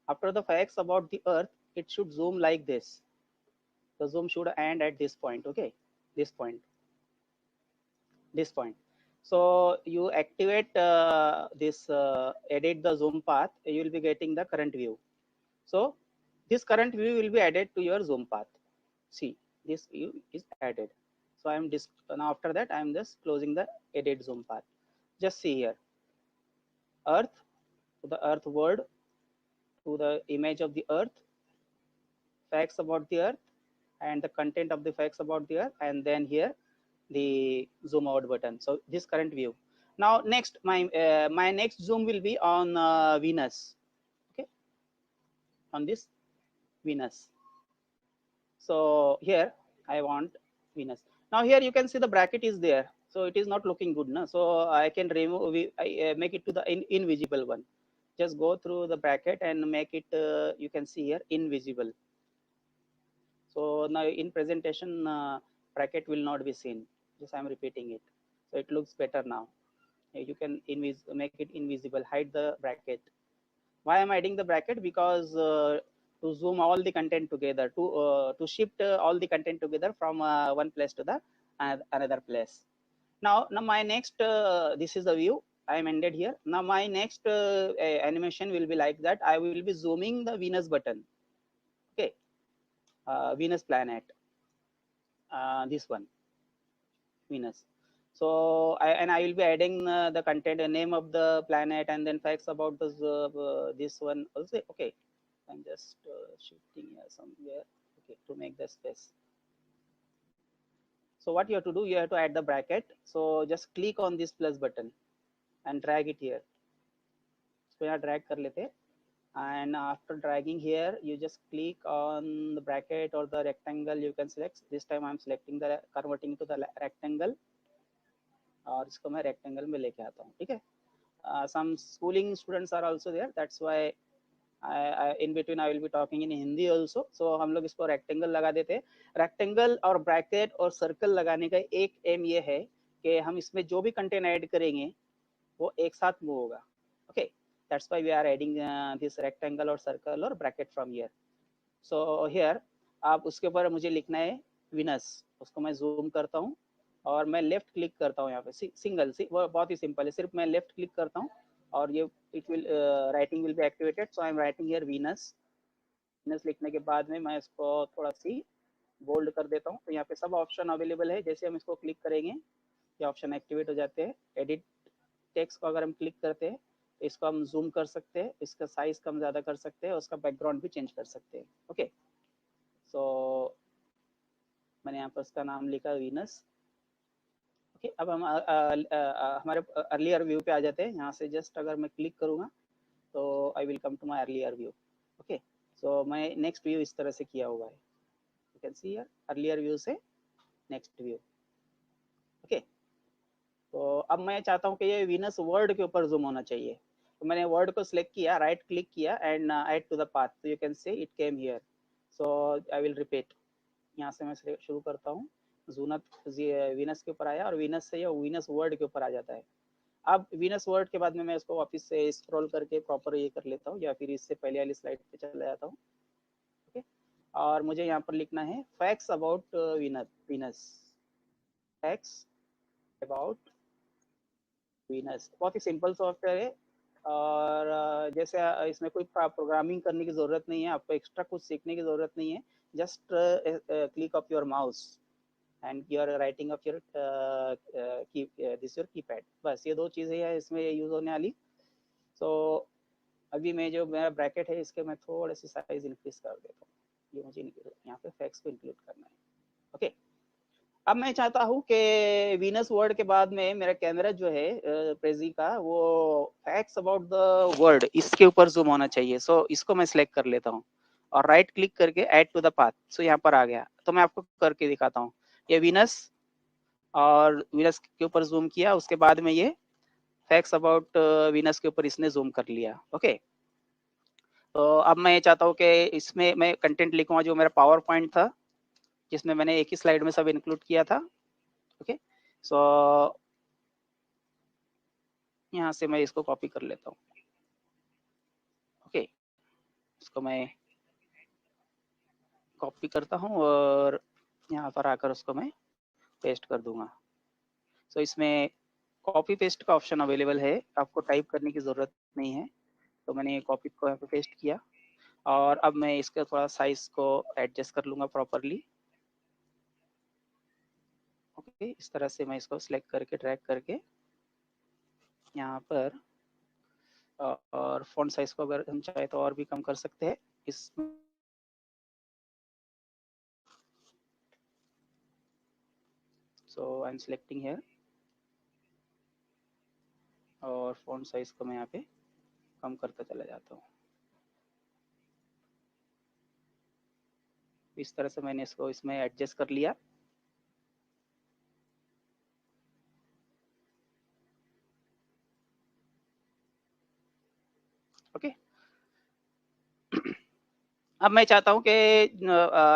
after the facts about the Earth, it should zoom like this. The zoom should end at this point. Okay, this point, this point. So you activate this edit the zoom path. You will be getting the current view. So this current view will be added to your zoom path. See, this view is added. So I am now after that I am just closing the edit zoom path. Just see here, Earth to the Earth world, to the image of the Earth, facts about the Earth, and the content of the facts about the Earth, and then here the zoom out button. So this current view. Now next, my next zoom will be on Venus. Okay, on this Venus. So here I want Venus. Now here you can see the bracket is there. So it is not looking good. No? So I can remove, I make it to the invisible one. Just go through the bracket and make it, you can see here, invisible. So now in presentation, bracket will not be seen. Just I'm repeating it. So it looks better now. You can make it invisible, hide the bracket. Why I'm adding the bracket? Because to zoom all the content together, to shift all the content together from one place to the another place. Now my next, this is the view. I am ended here. Now my next animation will be like that. I will be zooming the Venus button. Okay, Venus planet. This one, Venus. So I will be adding the content, the name of the planet, and then facts about this one also. Okay, I'm just shifting here somewhere. Okay, to make the space. So what you have to do, you have to add the bracket. So just click on this plus button and drag it here. So यहाँ drag कर लेते हैं. And after dragging here, you just click on the bracket or the rectangle you can select. This time I'm selecting the converting to the rectangle. और इसको मैं rectangle में लेके आता हूँ. ठीक है. Some schooling students are also there. That's why in between I will be talking in Hindi also. So हम लोग इसको rectangle लगा देते हैं. Rectangle और bracket और circle लगाने का एक aim ये है कि हम इसमें जो भी content add करेंगे वो एक साथ move होगा. Okay, that's why we are adding this rectangle or circle or bracket from here. So here आप उसके ऊपर मुझे लिखना है Venus. उसको मैं zoom करता हूँ और मैं लेफ्ट क्लिक करता हूँ यहाँ पे सिंगल वो बहुत ही सिंपल है. सिर्फ मैं लेफ्ट क्लिक करता हूँ और ये it will writing will be activated. So I am writing here Venus. Venus लिखने के बाद में मैं इसको थोड़ा सी बोल्ड कर देता हूँ. तो यहाँ पे सब ऑप्शन अवेलेबल है. जैसे हम इसको क्लिक करेंगे ये ऑप्शन एक्टिवेट हो जाते हैं. एडिट टेक्स्ट को अगर हम क्लिक करते हैं तो इसको हम जूम कर सकते हैं, इसका साइज कम ज़्यादा कर सकते हैं, उसका बैकग्राउंड भी चेंज कर सकते हैं. ओके, सो मैंने यहाँ पर उसका नाम लिखा वीनस. ओके, अब हम हमारे अर्लियर व्यू पे आ जाते हैं. यहाँ से जस्ट अगर मैं क्लिक करूँगा तो I will come to my earlier view. Okay, so मैं नेक्स्ट व्यू इस तरह से किया हुआ है. You can see here earlier view से नेक्स्ट व्यू. ओके, तो अब मैं चाहता हूँ कि ये वीनस वर्ड के ऊपर जूम होना चाहिए. तो मैंने वर्ड को सिलेक्ट किया, राइट क्लिक किया and add to the path. तो you can see it came here. So I will repeat. यहाँ से मैं शुरू करता हूँ. जूनत वीनस के ऊपर आया और वीनस से ये वीनस वर्ड के ऊपर आ जाता है। अब वीनस वर्ड के बाद में मैं इसको वापस से स्क्रॉल करके प्रॉपर ये कर लेता हूँ, या फिर इससे पहले वाली स्लाइड पे चला जाता हूँ। ओके, और मुझे यहाँ पर लिखना है facts about Venus. Facts about Venus बहुत ही सिंपल सॉफ्टवेयर है, और जैसे इसमें कोई प्रोग्रामिंग करने की जरूरत नहीं है, आपको एक्स्ट्रा कुछ सीखने की जरूरत नहीं है। Just click of your mouse and your writing of your this your keypad, बस ये दो चीजें हैं इसमें यूज होने वाली। तो अभी मैं जो मेरा ब्रैकेट है इसके मैं थोड़े सी साइज इंक्रीज कर देता हूँ, ये मुझे यहाँ पे फैक्ट्स को इंक्लूड करना है। ओके, अब मैं चाहता हूँ कि वीनस वर्ड के बाद में मेरा कैमरा जो है प्रेजी का, वो फैक्ट्स अबाउट द वर्ड इसके ऊपर जूम होना चाहिए। सो इसको मैं सिलेक्ट कर लेता हूँ और राइट क्लिक करके ऐड टू द पाथ। सो यहाँ पर आ गया, तो मैं आपको करके दिखाता हूँ। ये वीनस, और वीनस के ऊपर जूम किया, उसके बाद में ये फैक्ट्स अबाउट वीनस के ऊपर इसने जूम कर लिया। ओके, तो अब मैं चाहता हूँ कि इसमें मैं कंटेंट लिखूंगा जो मेरा पावर पॉइंट था, जिसमें मैंने एक ही स्लाइड में सब इंक्लूड किया था। ओके, सो यहाँ से मैं इसको कॉपी कर लेता हूँ। ओके, इसको मैं कॉपी करता हूँ और यहाँ पर आकर उसको मैं पेस्ट कर दूंगा। सो इसमें कॉपी पेस्ट का ऑप्शन अवेलेबल है, आपको टाइप करने की ज़रूरत नहीं है। तो मैंने कॉपी को यहाँ पे पेस्ट किया, और अब मैं इसका थोड़ा साइज को एडजस्ट कर लूँगा प्रॉपरली। ओके, इस तरह से मैं इसको सिलेक्ट करके ड्रैग करके यहाँ पर, और फॉन्ट साइज को अगर हम चाहे तो और भी कम कर सकते हैं इस। सो आई एम सिलेक्टिंग हियर, और फॉन्ट साइज को मैं यहाँ पे कम करता चला जाता हूँ। इस तरह से मैंने इसको इसमें एडजस्ट कर लिया। ओके, अब मैं चाहता हूँ कि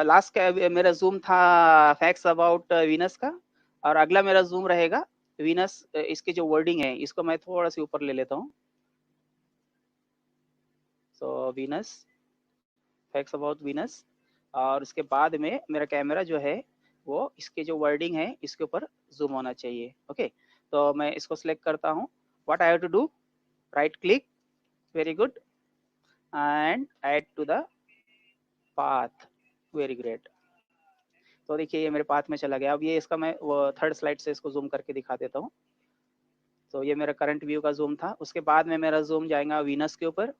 लास्ट का मेरा जूम था फैक्ट्स अबाउट वीनस का, और अगला मेरा जूम रहेगा वीनस, इसकी जो वर्डिंग है इसको मैं थोड़ा सा ऊपर ले लेता हूँ। सो वीनस, फैक्ट्स अबाउट वीनस, और उसके बाद में मेरा कैमरा जो है वो इसके जो वर्डिंग है इसके ऊपर जूम होना चाहिए। ओके, तो मैं इसको सिलेक्ट करता हूँ। What I have to do, right click, very good, and add to the path, very great. तो देखिए ये मेरे पाथ में चला गया। अब ये इसका मैं वो थर्ड स्लाइड से इसको जूम करके दिखा देता हूँ। तो ये मेरा करंट व्यू का जूम था। उसके बाद में मेरा जूम जाएगा वीनस के ऊपर,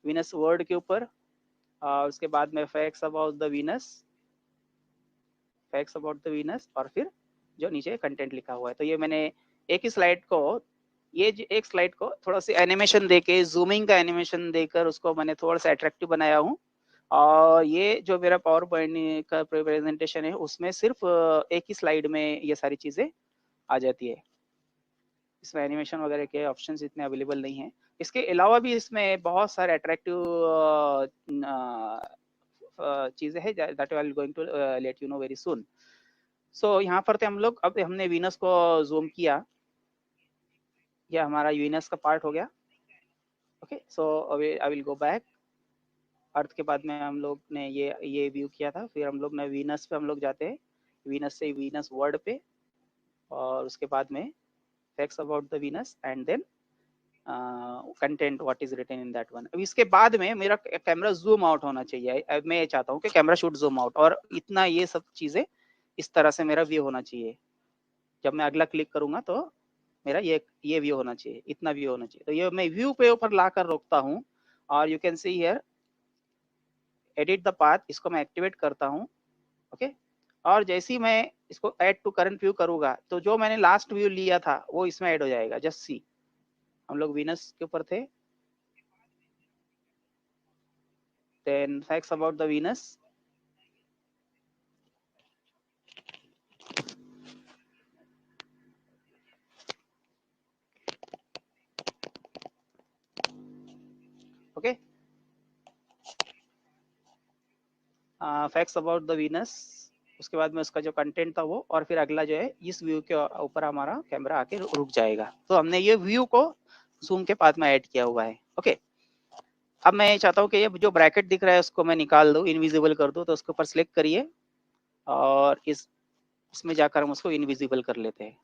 वीनस वर्ड के ऊपर, और उसके बाद में facts about the Venus, facts about the Venus, और फिर जो नीचे कंटेंट लिखा हुआ है। तो ये मैंने एक ही स्लाइड को, ये एक स्लाइड को थोड़ा सा एनिमेशन देके, जूमिंग का एनिमेशन देकर उसको मैंने थोड़ा सा अट्रैक्टिव बनाया हूँ। और ये जो मेरा पावर पॉइंट का प्रेजेंटेशन है उसमें सिर्फ एक ही स्लाइड में ये सारी चीज़ें आ जाती है। इसमें एनिमेशन वगैरह के ऑप्शंस इतने अवेलेबल नहीं हैं। इसके अलावा भी इसमें बहुत सारे अट्रैक्टिव चीज़ें हैं that I will going to let you know very soon. So यहाँ पर तो हम लोग, अब हमने वीनस को जूम किया, यह हमारा वीनस का पार्ट हो गया। Okay, so I will go back. Earth के बाद में हम लोग ने ये व्यू किया था, फिर हम लोग ने वीनस पे हम लोग जाते हैं, वीनस से वीनस वर्ड पे, और उसके बाद में facts about the Venus, and then content what is written in that one. अब इसके बाद में मेरा कैमरा जूम आउट होना चाहिए। अब मैं चाहता हूँ कि कैमरा शुड जूम आउट, और इतना ये सब चीज़ें इस तरह से मेरा व्यू होना चाहिए। जब मैं अगला क्लिक करूंगा तो मेरा ये व्यू होना चाहिए, इतना व्यू होना चाहिए। तो ये मैं व्यू पे ऊपर लाकर रोकता हूँ, और you can see here edit the path, इसको मैं एक्टिवेट करता हूँ। ओके, और जैसे ही मैं इसको ऐड टू करंट व्यू करूंगा तो जो मैंने लास्ट व्यू लिया था वो इसमें ऐड हो जाएगा। जस्ट सी, हम लोग वीनस के ऊपर थे, then facts about the Venus, okay, facts about the Venus, उसके बाद में उसका जो कंटेंट था वो, और फिर अगला जो है इस व्यू के ऊपर हमारा कैमरा आके रुक जाएगा। तो हमने ये व्यू को जूम के पाथ में ऐड किया हुआ है। ओके, अब मैं चाहता हूँ कि ये जो ब्रैकेट दिख रहा है उसको मैं निकाल दूँ, इनविजिबल कर दूँ। तो उसके ऊपर सिलेक्ट करिए और इसमें जाकर हम उसको इनविजिबल कर लेते हैं।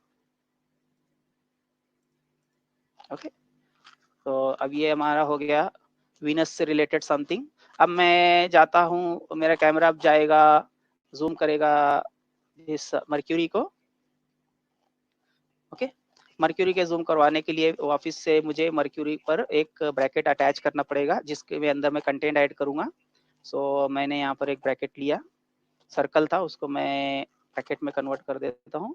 ओके, तो अब ये हमारा हो गया वीनस से रिलेटेड समथिंग। अब मैं जाता हूँ, मेरा कैमरा अब जाएगा, जूम करेगा इस मर्क्यूरी को। ओके, मर्क्यूरी के जूम करवाने के लिए वापस से मुझे मर्क्यूरी पर एक ब्रैकेट अटैच करना पड़ेगा, जिसके में अंदर मैं कंटेंट ऐड करूंगा। सो मैंने यहाँ पर एक ब्रैकेट लिया, सर्कल था, उसको मैं ब्रैकेट में कन्वर्ट कर देता हूँ।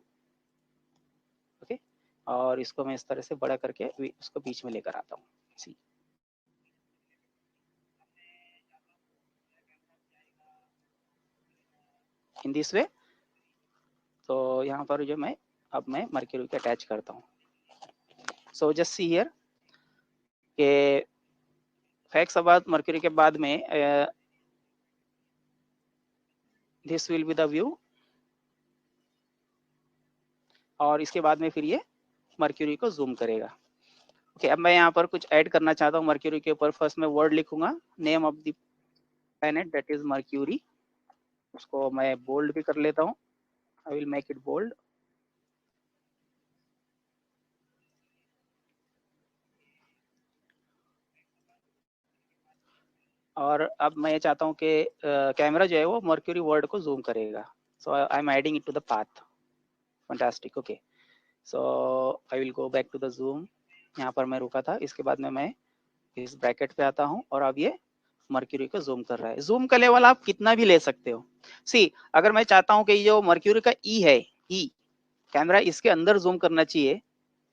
ओके, और इसको मैं इस तरह से बड़ा करके उसको बीच में लेकर आता हूँ। सी इन दिस वे। तो यहाँ पर जो अब मैं मर्क्यूरी को अटैच करता हूँ। सो जस्ट सी हियर के फैक्ट्स अबाउट मर्क्यूरी के बाद में this will be the view, और इसके बाद में फिर ये मर्क्यूरी को जूम करेगा। ओके, अब मैं यहाँ पर कुछ ऐड करना चाहता हूँ मर्क्यूरी के ऊपर। फर्स्ट मैं वर्ड लिखूंगा, name of the planet that is Mercury. उसको मैं बोल्ड भी कर लेता हूँ, I will make it bold. और अब मैं ये चाहता हूँ कि कैमरा जो है वो मर्क्यूरी वर्ड को जूम करेगा। So I am adding it to the path. Fantastic. Okay, so I will go back to the zoom. यहाँ पर मैं रुका था, इसके बाद में मैं इस ब्रैकेट पे आता हूँ और अब ये मर्क्यूरी को जूम कर रहा है। जूम का लेवल आप कितना भी ले सकते हो। सी, अगर मैं चाहता हूँ कि जो मर्क्यूरी का ई है, ई कैमरा इसके अंदर जूम करना चाहिए।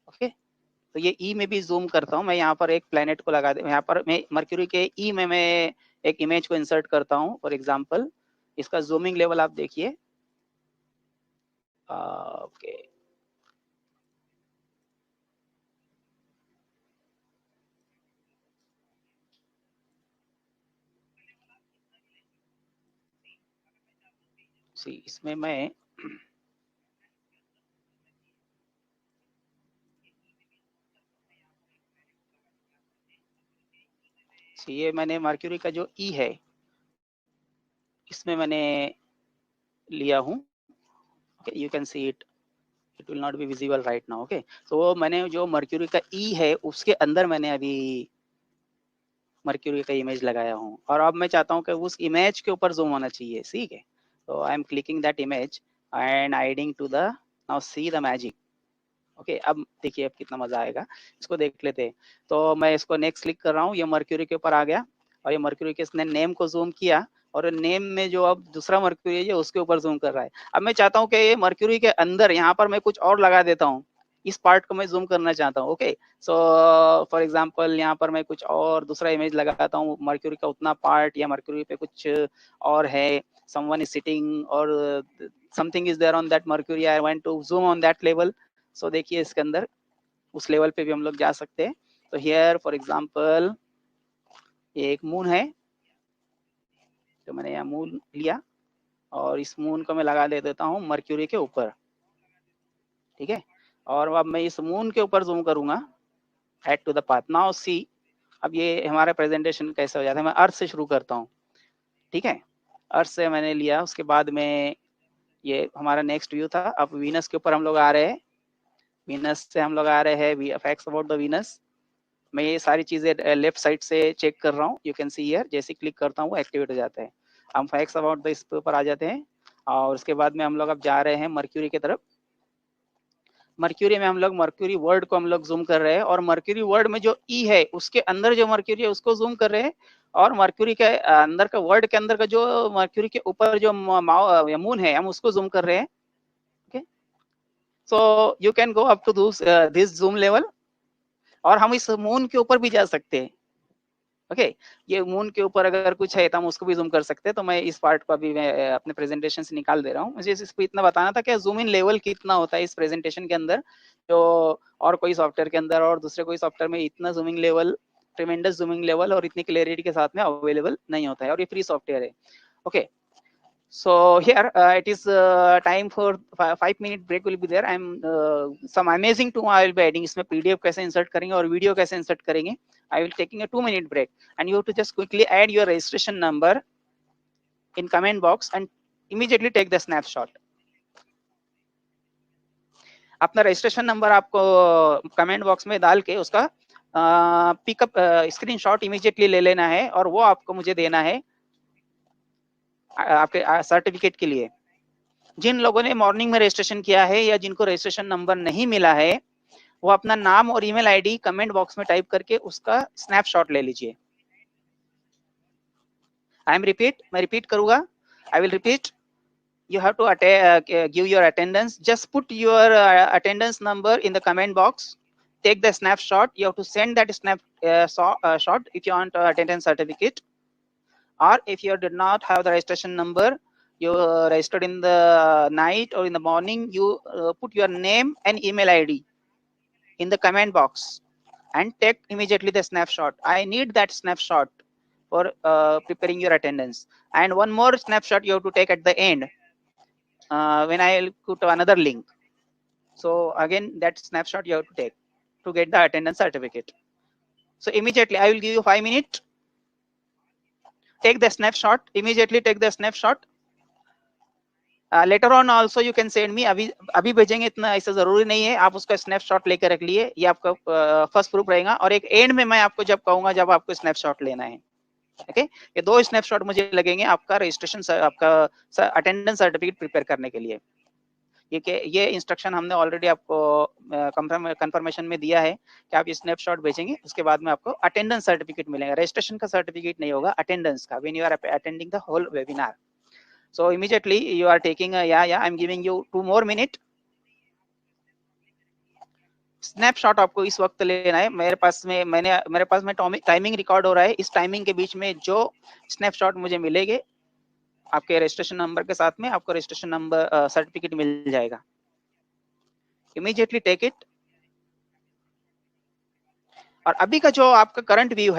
ओके, तो ये ई में भी जूम करता हूँ मैं। यहाँ पर एक प्लेनेट को लगा दे, यहाँ पर मैं मर्क्यूरी के ई में मैं एक इमेज को इंसर्ट करता हूँ। फॉर एग्जाम्पल इसका जूमिंग लेवल आप देखिए। ओके, सी इसमें मैं ये मैंने मर्क्यूरी का जो ई है इसमें मैंने लिया हूँ। You can see it, it will not be visible right now. Okay, तो मैंने जो मर्क्यूरी का ई है उसके अंदर मैंने अभी मर्क्यूरी का इमेज लगाया हूँ, और अब मैं चाहता हूँ कि उस इमेज के ऊपर जूम होना चाहिए। ठीक है, तो I am clicking that image and adding to the, now see the magic. Okay, अब देखिए अब कितना मजा आएगा, इसको देख लेते हैं। तो मैं इसको नेक्स्ट क्लिक कर रहा हूँ, ये मर्क्यूरी के ऊपर आ गया, और ये मर्क्यूरी के इसने नेम को जूम किया, और नेम में जो अब दूसरा मर्क्यूरी है उसके ऊपर जूम कर रहा है। अब मैं चाहता हूँ कि ये मर्क्यूरी के अंदर यहाँ पर मैं कुछ और लगा देता हूँ, इस पार्ट को मैं जूम करना चाहता हूँ। ओके, सो फॉर एग्जांपल यहाँ पर मैं कुछ और दूसरा इमेज लगाता हूँ, मर्क्यूरी का उतना पार्ट, या मर्क्यूरी पे कुछ और है, someone is sitting or something is there on that mercury, I want to zoom on that level। सो देखिए इसके अंदर उस लेवल पे भी हम लोग जा सकते हैं। तो हियर फॉर एग्जांपल ये एक मून है, तो मैंने यहाँ मून लिया और इस मून को मैं लगा दे देता हूँ मर्क्यूरी के ऊपर। ठीक है, और अब मैं इस मून के ऊपर जूम करूंगा, add to the path. Now see, अब ये हमारा प्रेजेंटेशन कैसे हो जाता है। मैं अर्थ से शुरू करता हूँ। ठीक है, अर्थ से मैंने लिया, उसके बाद में ये हमारा नेक्स्ट व्यू था। अब वीनस के ऊपर हम लोग आ रहे हैं, वीनस से हम लोग आ रहे हैं फैक्ट्स अबाउट द वीनस। मैं ये सारी चीजें लेफ्ट साइड से चेक कर रहा हूँ, यू कैन सी हियर। जैसे क्लिक करता हूँ एक्टिवेट हो जाता है। हम फैक्ट्स अबाउट द इस पे ऊपर आ जाते हैं, और उसके बाद में हम लोग अब जा रहे हैं मर्क्यूरी की तरफ। मर्क्यूरी में हम लोग मर्क्यूरी वर्ड को हम लोग जूम कर रहे हैं, और मर्क्यूरी वर्ड में जो ई है उसके अंदर जो मर्क्यूरी है उसको जूम कर रहे हैं, और मर्क्यूरी के अंदर का वर्ड के अंदर का जो मर्क्यूरी के ऊपर जो मून है हम उसको जूम कर रहे हैं। Okay, so you can go up to this zoom level, और हम इस मून के ऊपर भी जा सकते हैं। ओके, ये मून के ऊपर अगर कुछ है तो हम उसको भी जूम कर सकते हैं। तो मैं इस पार्ट को अभी मैं अपने प्रेजेंटेशन से निकाल दे रहा हूँ। मुझे इसको इतना बताना था कि जूम इन लेवल कितना होता है इस प्रेजेंटेशन के अंदर, जो और कोई सॉफ्टवेयर के अंदर और दूसरे कोई सॉफ्टवेयर में इतना zooming level, tremendous zooming level और इतनी क्लियरिटी के साथ में अवेलेबल नहीं होता है, और ये फ्री सॉफ्टवेयर है। Okay, So here it is time for 5 minute break will be there. I'm some amazing tool I will be adding. इसमें PDF कैसे insert करेंगे और video कैसे insert करेंगे. I will taking a 2 minute break, and you have to just quickly add your registration number in comment box and immediately take the snapshot. अपना registration number आपको comment box में डाल के उसका पिकअप स्क्रीनशॉट इमीडिएटली ले लेना है और वो आपको मुझे देना है आपके सर्टिफिकेट के लिए. जिन लोगों ने मॉर्निंग में रजिस्ट्रेशन किया है या जिनको रजिस्ट्रेशन नंबर नहीं मिला है वो अपना नाम और ईमेल आईडी कमेंट बॉक्स में टाइप करके उसका स्नैपशॉट ले लीजिए. मैं रिपीट करूंगा. आई will repeat. You have to give your attendance. Just put your attendance number in the comment box. Take the snapshot. You have to send that shot if you want attendance certificate. Or if you did not have the registration number, you registered in the night or in the morning, you put your name and email ID in the comment box and take immediately the snapshot. I need that snapshot for preparing your attendance. And one more snapshot you have to take at the end when I put another link. So again, that snapshot you have to take to get the attendance certificate. So immediately I will give you 5 minutes. Take the snapshot. Immediately take the snapshot. Later on also you can send me. अभी भेजेंगे इतना ऐसा जरूरी नहीं है. आप उसका snapshot लेकर रख लिए. ये आपका फर्स्ट प्रूफ रहेगा और एक एंड में मैं आपको जब कहूंगा जब आपको स्नैपशॉट लेना है. ओके ये 2 स्नैपशॉट मुझे लगेंगे आपका रजिस्ट्रेशन आपका अटेंडेंस सर्टिफिकेट प्रिपेयर करने के लिए. ये इंस्ट्रक्शन हमने ऑलरेडी आपको कंफर्मेशन में दिया है कि आप ये स्नैपशॉट भेजेंगे उसके बाद में आपको अटेंडेंस सर्टिफिकेट मिलेगा. रजिस्ट्रेशन का सर्टिफिकेट नहीं होगा, अटेंडेंस का, when you are attending the whole webinar. So immediately you are taking I'm giving you 2 more minutes. Snapshot आपको इस वक्त लेना है. मेरे पास में टाइमिंग रिकॉर्ड हो रहा है. इस टाइमिंग के बीच में जो स्नैपशॉट मुझे मिलेंगे आपके रजिस्ट्रेशन नंबर के साथ में आपको रजिस्ट्रेशन नंबर सर्टिफिकेट मिल जाएगा. Immediately take it. और अभी का जो आपका करंट व्यू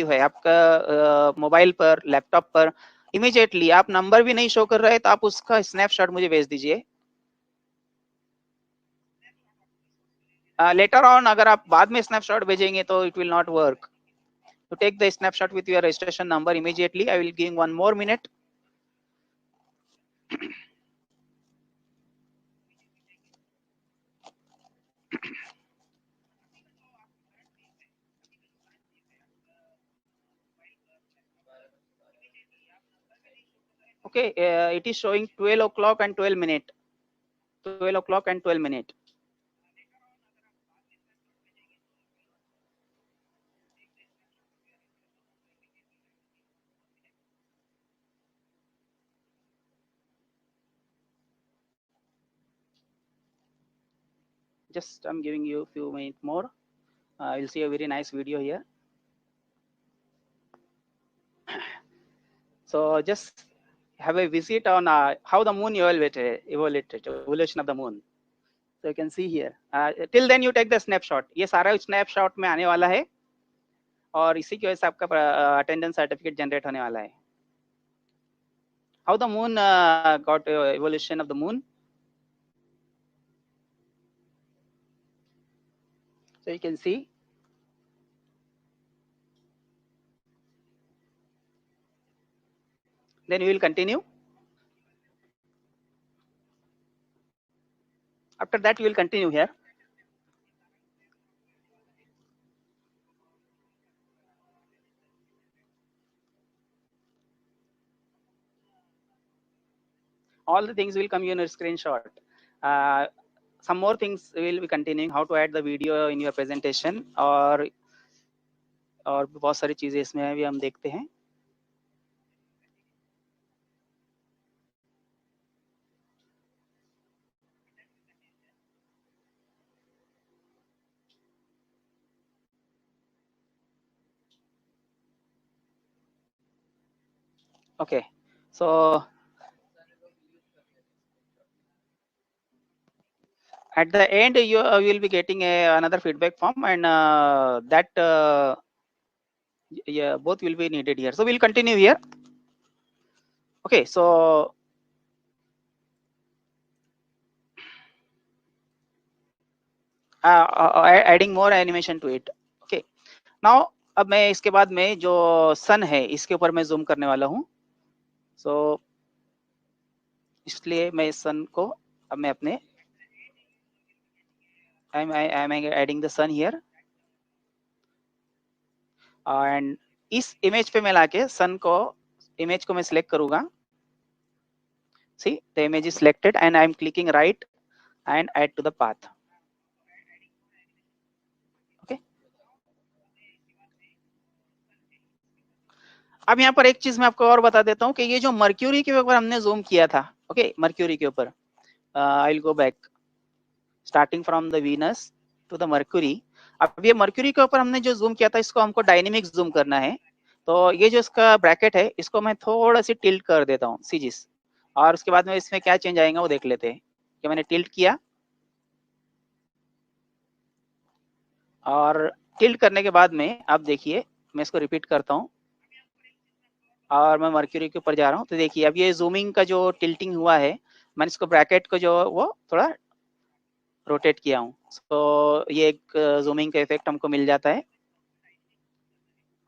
है आपका मोबाइल पर, लैपटॉप पर, इमीडिएटली आप नंबर भी नहीं शो कर रहे तो आप उसका स्नैपशॉट मुझे भेज दीजिए. लेटर ऑन अगर आप बाद में स्नैपशॉट भेजेंगे तो it will not work. To take the snapshot with your registration number immediately. I will give 1 more minute. Okay, it is showing 12 o'clock and 12 minutes. 12 o'clock and 12 minutes. Just I'm giving you a few minutes more. You'll see a very nice video here. So just have a visit on how the moon evolution of the moon. So you can see here. Till then you take the snapshot. ये सारा snapshot में आने वाला है और इसी की वजह से आपका अटेंडेंस सर्टिफिकेट जनरेट होने वाला है. How the moon got evolution of the moon. So you can see. Then we will continue. After that, we will continue here. All the things will come in your screenshot. Some more things will be continuing. How to add the video in your presentation और बहुत सारी चीजें इसमें भी हम देखते हैं. Okay, so at the end you will be getting another feedback form and that both will be needed here. So we'll continue here. Okay, so adding more animation to it. Okay, now अब मैं इसके बाद में जो सन है इसके ऊपर मैं जूम करने वाला हूँ. So इसलिए मैं सन को अब मैं अपने I'm adding the sun here and इस इमेज पे मैं लाके सन को इमेज को मैं सिलेक्ट करूंगा. See, the image is selected and I'm clicking right and add to the path. Okay. अब यहाँ पर एक चीज मैं आपको और बता देता हूँ कि ये जो मर्क्यूरी के ऊपर हमने जूम किया था. ओके, मर्क्यूरी के ऊपर I will go back starting from the Venus to the Mercury. अब ये मर्क्यूरी के ऊपर हमने जो जूम किया था इसको हमको डायनेमिक जूम करना है. तो ये जो इसका ब्रैकेट है इसको मैं थोड़ा सी टिल्ट कर देता हूँ सीजिस, और उसके बाद में इसमें क्या चेंज आएगा वो देख लेते हैं. कि मैंने टिल्ट किया और टिल्ट करने के बाद में आप देखिए मैं इसको रिपीट करता हूँ और मैं मर्क्यूरी के ऊपर जा रहा हूँ. तो देखिए अब ये जूमिंग का जो टिल्टिंग हुआ है मैंने इसको ब्रैकेट को जो वो थोड़ा रोटेट किया हूँ. तो ये एक जूमिंग का इफेक्ट हमको मिल जाता है.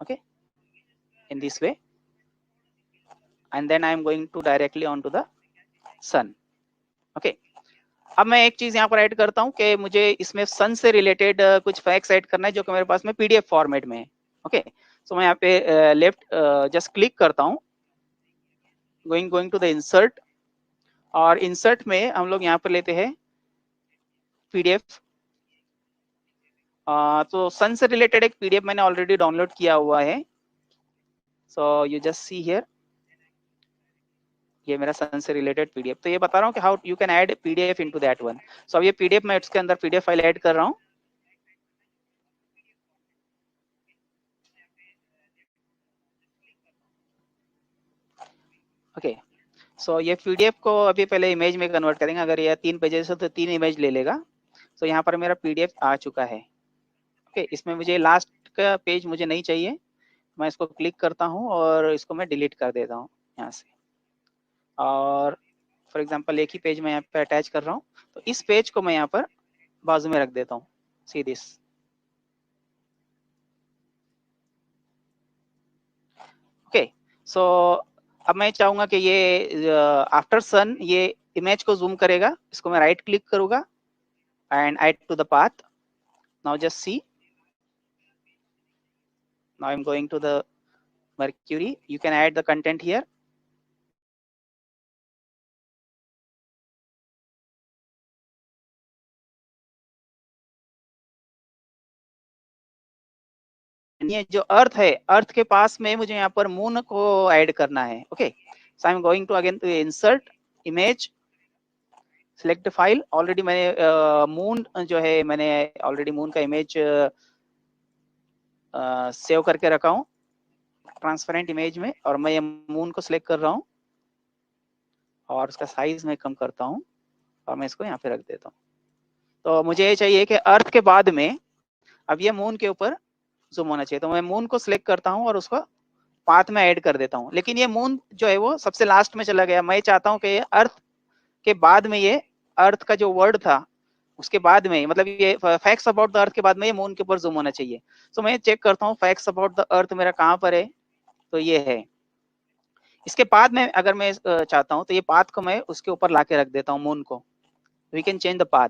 Okay, in this way and then I am going to directly onto the sun. Okay, अब मैं एक चीज यहाँ पर ऐड करता हूँ कि मुझे इसमें सन से रिलेटेड कुछ फैक्ट्स ऐड करना है जो कि मेरे पास में पीडीएफ फॉर्मेट में है. ओके, सो मैं यहाँ पे लेफ्ट जस्ट क्लिक करता हूँ, गोइंग टू द इंसर्ट, और इंसर्ट में हम लोग यहाँ पर लेते हैं पीडीएफ. तो सन से रिलेटेड एक पीडीएफ मैंने ऑलरेडी डाउनलोड किया हुआ है. So you just see here, ये मेरा सन से रिलेटेड पीडीएफ. तो ये बता रहा हूँ कि how you can add PDF into that one. So अब ये पीडीएफ मैं इसके अंदर पीडीएफ फाइल ऐड कर रहा हूँ. ओके, सो ये पीडीएफ को अभी पहले इमेज में कन्वर्ट करेंगे. अगर ये 3 पेजेस है तो 3 इमेज ले लेगा. सो यहाँ पर मेरा पीडीएफ आ चुका है. ओके, इसमें मुझे लास्ट का पेज मुझे नहीं चाहिए, मैं इसको क्लिक करता हूँ और इसको मैं डिलीट कर देता हूँ यहाँ से. और फॉर एग्जांपल एक ही पेज मैं यहाँ पे अटैच कर रहा हूँ, तो इस पेज को मैं यहाँ पर बाजू में रख देता हूँ. See this. ओके, सो अब मैं चाहूंगा कि ये आफ्टर सन ये इमेज को जूम करेगा. इसको मैं राइट क्लिक करूंगा and add to the path. Now just see, now I'm going to the Mercury. You can add the content here. ये जो अर्थ है, अर्थ के पास में मुझे यहाँ पर मून को ऐड करना है. Okay, so I am going to again to insert image, select file. Already मैंने मून जो है मैंने ऑलरेडी मून का इमेज सेव करके रखा हूँ ट्रांसपेरेंट इमेज में, और मैं ये मून को सिलेक्ट कर रहा हूँ और उसका साइज मैं कम करता हूँ और मैं इसको यहाँ पे रख देता हूँ. तो मुझे ये चाहिए कि अर्थ के बाद में अब ये मून के ऊपर जूम होना चाहिए. तो मैं मून को सिलेक्ट करता हूँ और उसको पाथ में ऐड कर देता हूँ. लेकिन ये मून जो है वो सबसे लास्ट में चला गया. मैं चाहता हूँ कि ये अर्थ के बाद में, ये अर्थ का जो वर्ड था उसके बाद में, मतलब ये फैक्ट्स अबाउट द अर्थ के बाद में ये मून के ऊपर जूम होना चाहिए. तो मैं चेक करता हूँ फैक्ट्स अबाउट द अर्थ मेरा कहाँ पर है. तो ये है. इसके बाद में अगर मैं चाहता हूँ तो ये पाथ को मैं उसके ऊपर लाके रख देता हूँ मून को. We can change the path.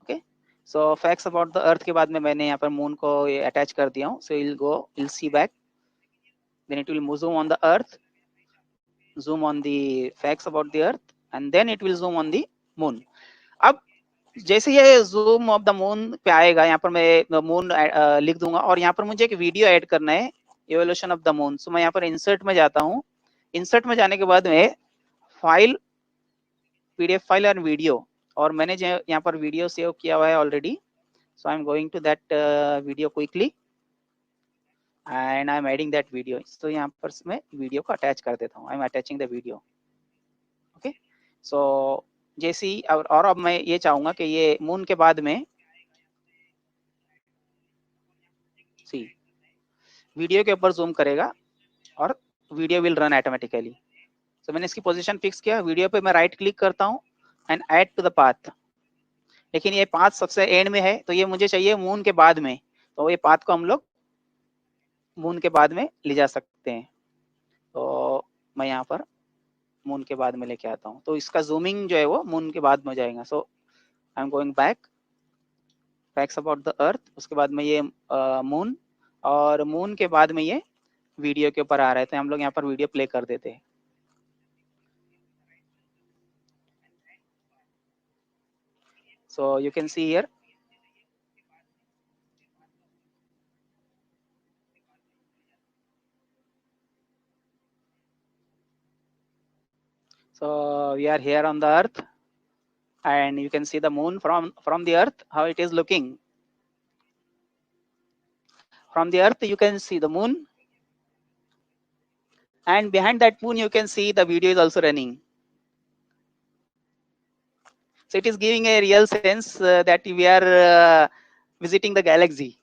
Okay, so facts about the earth के बाद में मैंने यहाँ पर मून को ये अटैच कर दिया हूँ. So will see back, then it will zoom on the earth, zoom on the facts about the earth, and then it will zoom on the moon. अब जैसे ये zoom of the moon पे आएगा, यहाँ पर मैं मून लिख दूंगा और यहाँ पर मुझे एक वीडियो ऐड करना है, evolution of the moon. सो मैं यहाँ पर इंसर्ट में जाता हूँ. इंसर्ट में जाने के बाद में फाइल, पीडीएफ फाइल और वीडियो, और मैंने जो यहाँ पर वीडियो सेव किया हुआ है already. So I am going to that video quickly and I'm adding that video. तो यहाँ पर मैं वीडियो को अटैच कर देता हूँ. I'm attaching the video. Okay, so जैसे ही और अब मैं ये चाहूंगा कि ये मून के बाद में सी वीडियो के ऊपर जूम करेगा और वीडियो विल रन ऑटोमेटिकली। तो मैंने इसकी पोजीशन फिक्स किया, वीडियो पे मैं राइट क्लिक करता हूँ and add to the path. लेकिन ये पाथ सबसे एंड में है, तो ये मुझे चाहिए मून के बाद में, तो ये पाथ को हम लोग मून के बाद में ले जा सकते हैं। तो मैं यहाँ पर मून के बाद में लेके आता हूँ, तो इसका जूमिंग जो है वो मून के बाद में हो जाएगा। So I am going back, facts about the earth, उसके बाद में ये मून, और मून के बाद में ये वीडियो के ऊपर आ रहे थे। हम लोग यहाँ पर वीडियो प्ले कर देते हैं। So you can see here, so we are here on the earth, and you can see the moon from the earth, how it is looking. From the earth you can see the moon, and behind that moon you can see the video is also running. So it is giving a real sense that we are visiting the galaxy.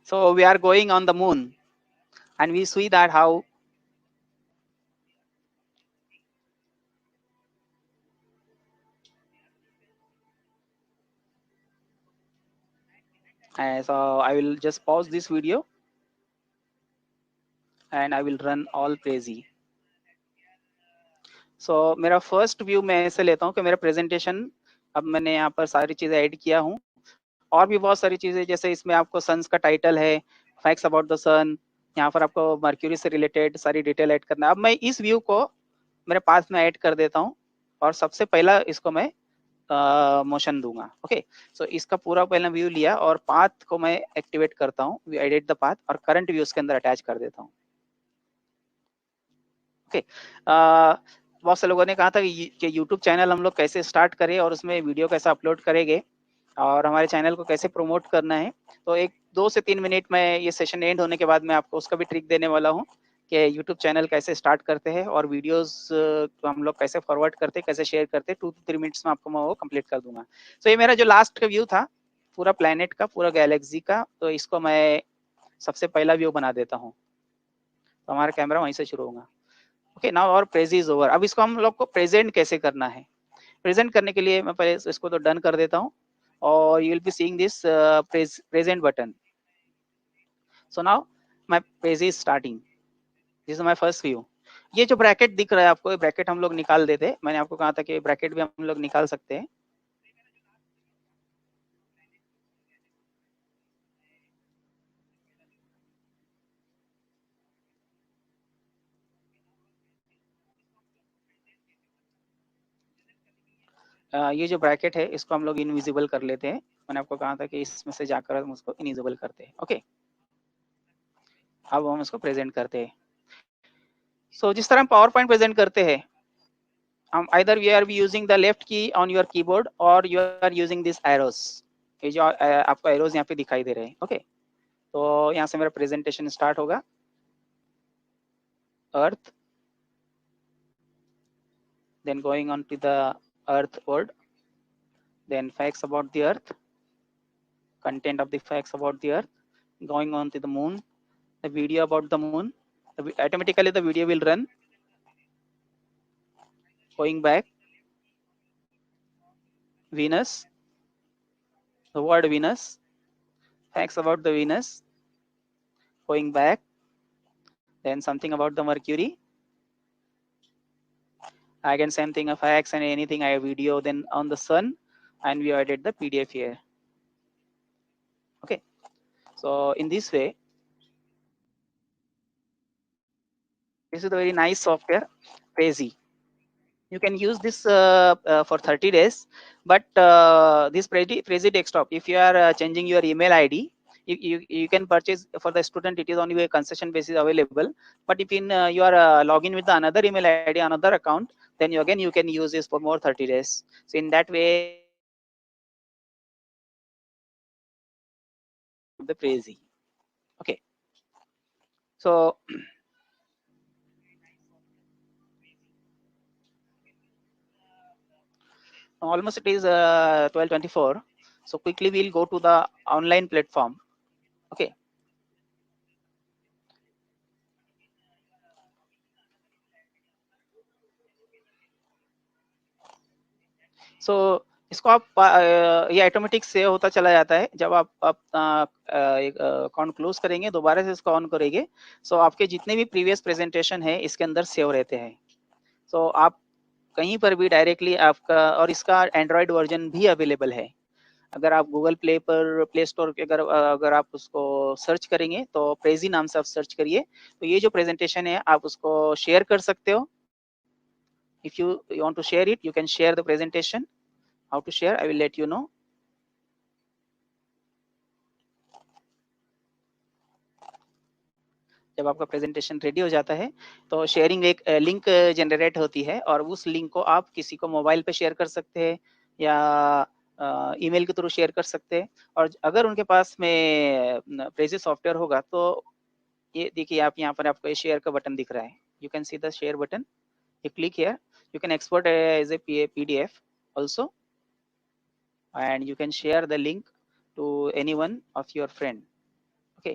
So we are going on the moon, and we see that how so I will just pause this video and I will run all Prezi. सो मेरा first view मैं ऐसे लेता हूँ कि मेरा presentation, अब मैंने यहाँ पर सारी चीजें ऐड किया हूँ, और भी बहुत सारी चीजें, जैसे इसमें आपको सन्स का टाइटल है, फैक्ट्स अबाउट द सन, यहाँ पर आपको मर्क्यूरी से रिलेटेड सारी डिटेल ऐड करना है। अब मैं इस व्यू को मेरे पास में ऐड कर देता हूँ, और सबसे पहला इसको मैं मोशन दूंगा। ओके, सो इसका पूरा पहला व्यू लिया और पाथ को मैं एक्टिवेट करता हूँ, एडिट द पाथ, और करंट व्यू उसके अंदर अटैच कर देता हूँ। ओके, बहुत से लोगों ने कहा था कि यूट्यूब चैनल हम लोग कैसे स्टार्ट करें और उसमें वीडियो कैसे अपलोड करेंगे और हमारे चैनल को कैसे प्रमोट करना है। तो एक 2 से 3 मिनट में ये सेशन एंड होने के बाद मैं आपको उसका भी ट्रिक देने वाला हूँ कि यूट्यूब चैनल कैसे स्टार्ट करते हैं और वीडियोस को हम लोग कैसे फॉरवर्ड करते हैं, कैसे शेयर करते हैं। 2 to 3 मिनट्स में आपको मैं वो कंप्लीट कर दूंगा। तो ये मेरा जो लास्ट का व्यू था पूरा प्लेनेट का, पूरा गैलेक्सी का, तो इसको मैं सबसे पहला व्यू बना देता हूँ। तो हमारा कैमरा वहीं से शुरू होगा। ओके, नाउ और प्रेज इज ओवर। अब इसको हम लोग को प्रेजेंट कैसे करना है, प्रेजेंट करने के लिए मैं पहले इसको तो डन कर देता हूँ, और you will be seeing this present button. So now my page is starting, this is my first view. ये जो ब्रैकेट दिख रहा है आपको, ये ब्रैकेट हम लोग निकाल देते, मैंने आपको कहा था कि ब्रैकेट भी हम लोग निकाल सकते हैं। ये जो ब्रैकेट है इसको हम लोग इनविजिबल कर लेते हैं। मैंने आपको कहा था कि इसमें से जाकर हम उसको इनविजिबल करते हैं। ओके, अब हम इसको प्रेजेंट करते हैं। सो जिस तरह हम पावर पॉइंट प्रेजेंट करते हैं, हम either we are using the left key on your keyboard or you are using this arrows। ये जो आपको arrows यहाँ पे दिखाई दे रहे हैं। ओके, तो यहाँ से मेरा प्रेजेंटेशन स्टार्ट होगा। अर्थ, then going on to the earth word, then facts about the earth, content of the facts about the earth, going on to the moon, the video about the moon, automatically the video will run, going back, Venus, the word Venus, facts about the Venus, going back, then something about the Mercury, again same thing of facts and anything I video, then on the sun, and we added the PDF here. Okay, so in this way, this is a very nice software, Prezi. You can use this for 30 days, but this Prezi desktop, if you are changing your email ID, you can purchase for the student, it is only a concession basis available, but if in you are login with the another email ID, another account, then you can use this for more 30 days. So in that way, the Prezi. Okay, so almost it is 12:24. So quickly we'll go to the online platform. Okay. सो इसको आप ये automatic save होता चला जाता है। जब आप एक अकाउंट क्लोज करेंगे, दोबारा से इसको ऑन करेंगे, सो आपके जितने भी प्रीवियस प्रेजेंटेशन है इसके अंदर सेव रहते हैं। सो आप कहीं पर भी डायरेक्टली आपका, और इसका एंड्रॉयड वर्जन भी अवेलेबल है। अगर आप गूगल प्ले पर, प्ले स्टोर के अगर आप उसको सर्च करेंगे तो प्रेजी नाम से आप सर्च करिए, तो ये जो प्रेजेंटेशन है आप उसको शेयर कर सकते हो। If you want to share it, you can share the presentation. How to share, I will let you know. जब आपका प्रेजेंटेशन रेडी हो जाता है तो शेयरिंग एक लिंक जनरेट होती है, और उस लिंक को आप किसी को मोबाइल पे शेयर कर सकते हैं या ईमेल के थ्रू शेयर कर सकते हैं। और अगर उनके पास में प्रेजी सॉफ्टवेयर होगा तो ये देखिए, आप यहाँ पर आपको शेयर का बटन दिख रहा है, you can see the share button, you click here, you can export as a PDF also, and you can share the link to anyone of your friend. Okay,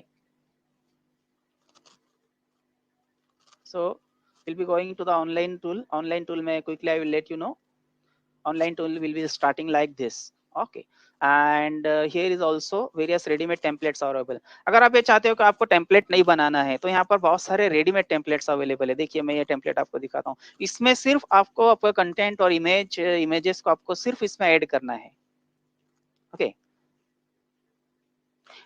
so we'll be going to the online tool mein quickly I will let you know. Online tool will be starting like this. Okay, and here is also various ready-made templates available. अगर आप ये चाहते हो कि आपको template नहीं बनाना है, तो यहाँ पर बहुत सारे रेडीमेड टेम्पलेट्स अवेलेबल है। देखिए मैं ये टेम्पलेट आपको दिखाता हूँ। इसमें सिर्फ आपको आपका कंटेंट और इमेजेस को आपको सिर्फ इसमें ऐड करना है। ओके,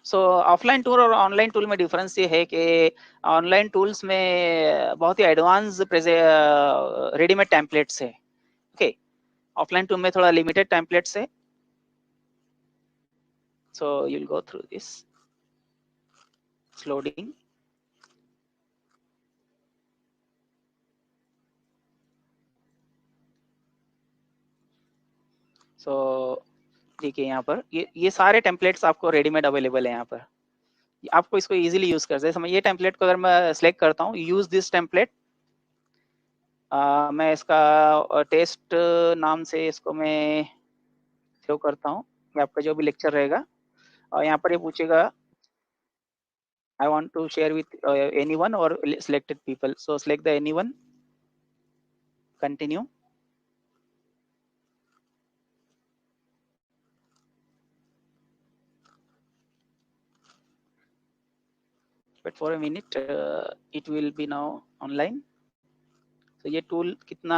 सो ऑफलाइन टूल और ऑनलाइन टूल में डिफरेंस ये है कि ऑनलाइन टूल्स में बहुत ही एडवांस रेडीमेड टेम्पलेट्स है। ओके, ऑफलाइन टूल में थोड़ा लिमिटेड टेम्पलेट्स है। So you'll go through this. It's loading. So देखिए यहाँ पर ये सारे टेम्पलेट्स आपको रेडीमेड अवेलेबल है। यहाँ पर आपको इसको इजीली यूज कर सकते हैं। ये टेम्पलेट को अगर मैं सिलेक्ट करता हूँ, यूज दिस टेम्पलेट, मैं इसका टेस्ट नाम से इसको मैं सेव करता हूँ। ये आपका जो भी लेक्चर रहेगा, और यहाँ पर ये पूछेगा I want to share with anyone or selected people. So select the anyone, continue. But for a minute, it will be now online. तो ये टूल कितना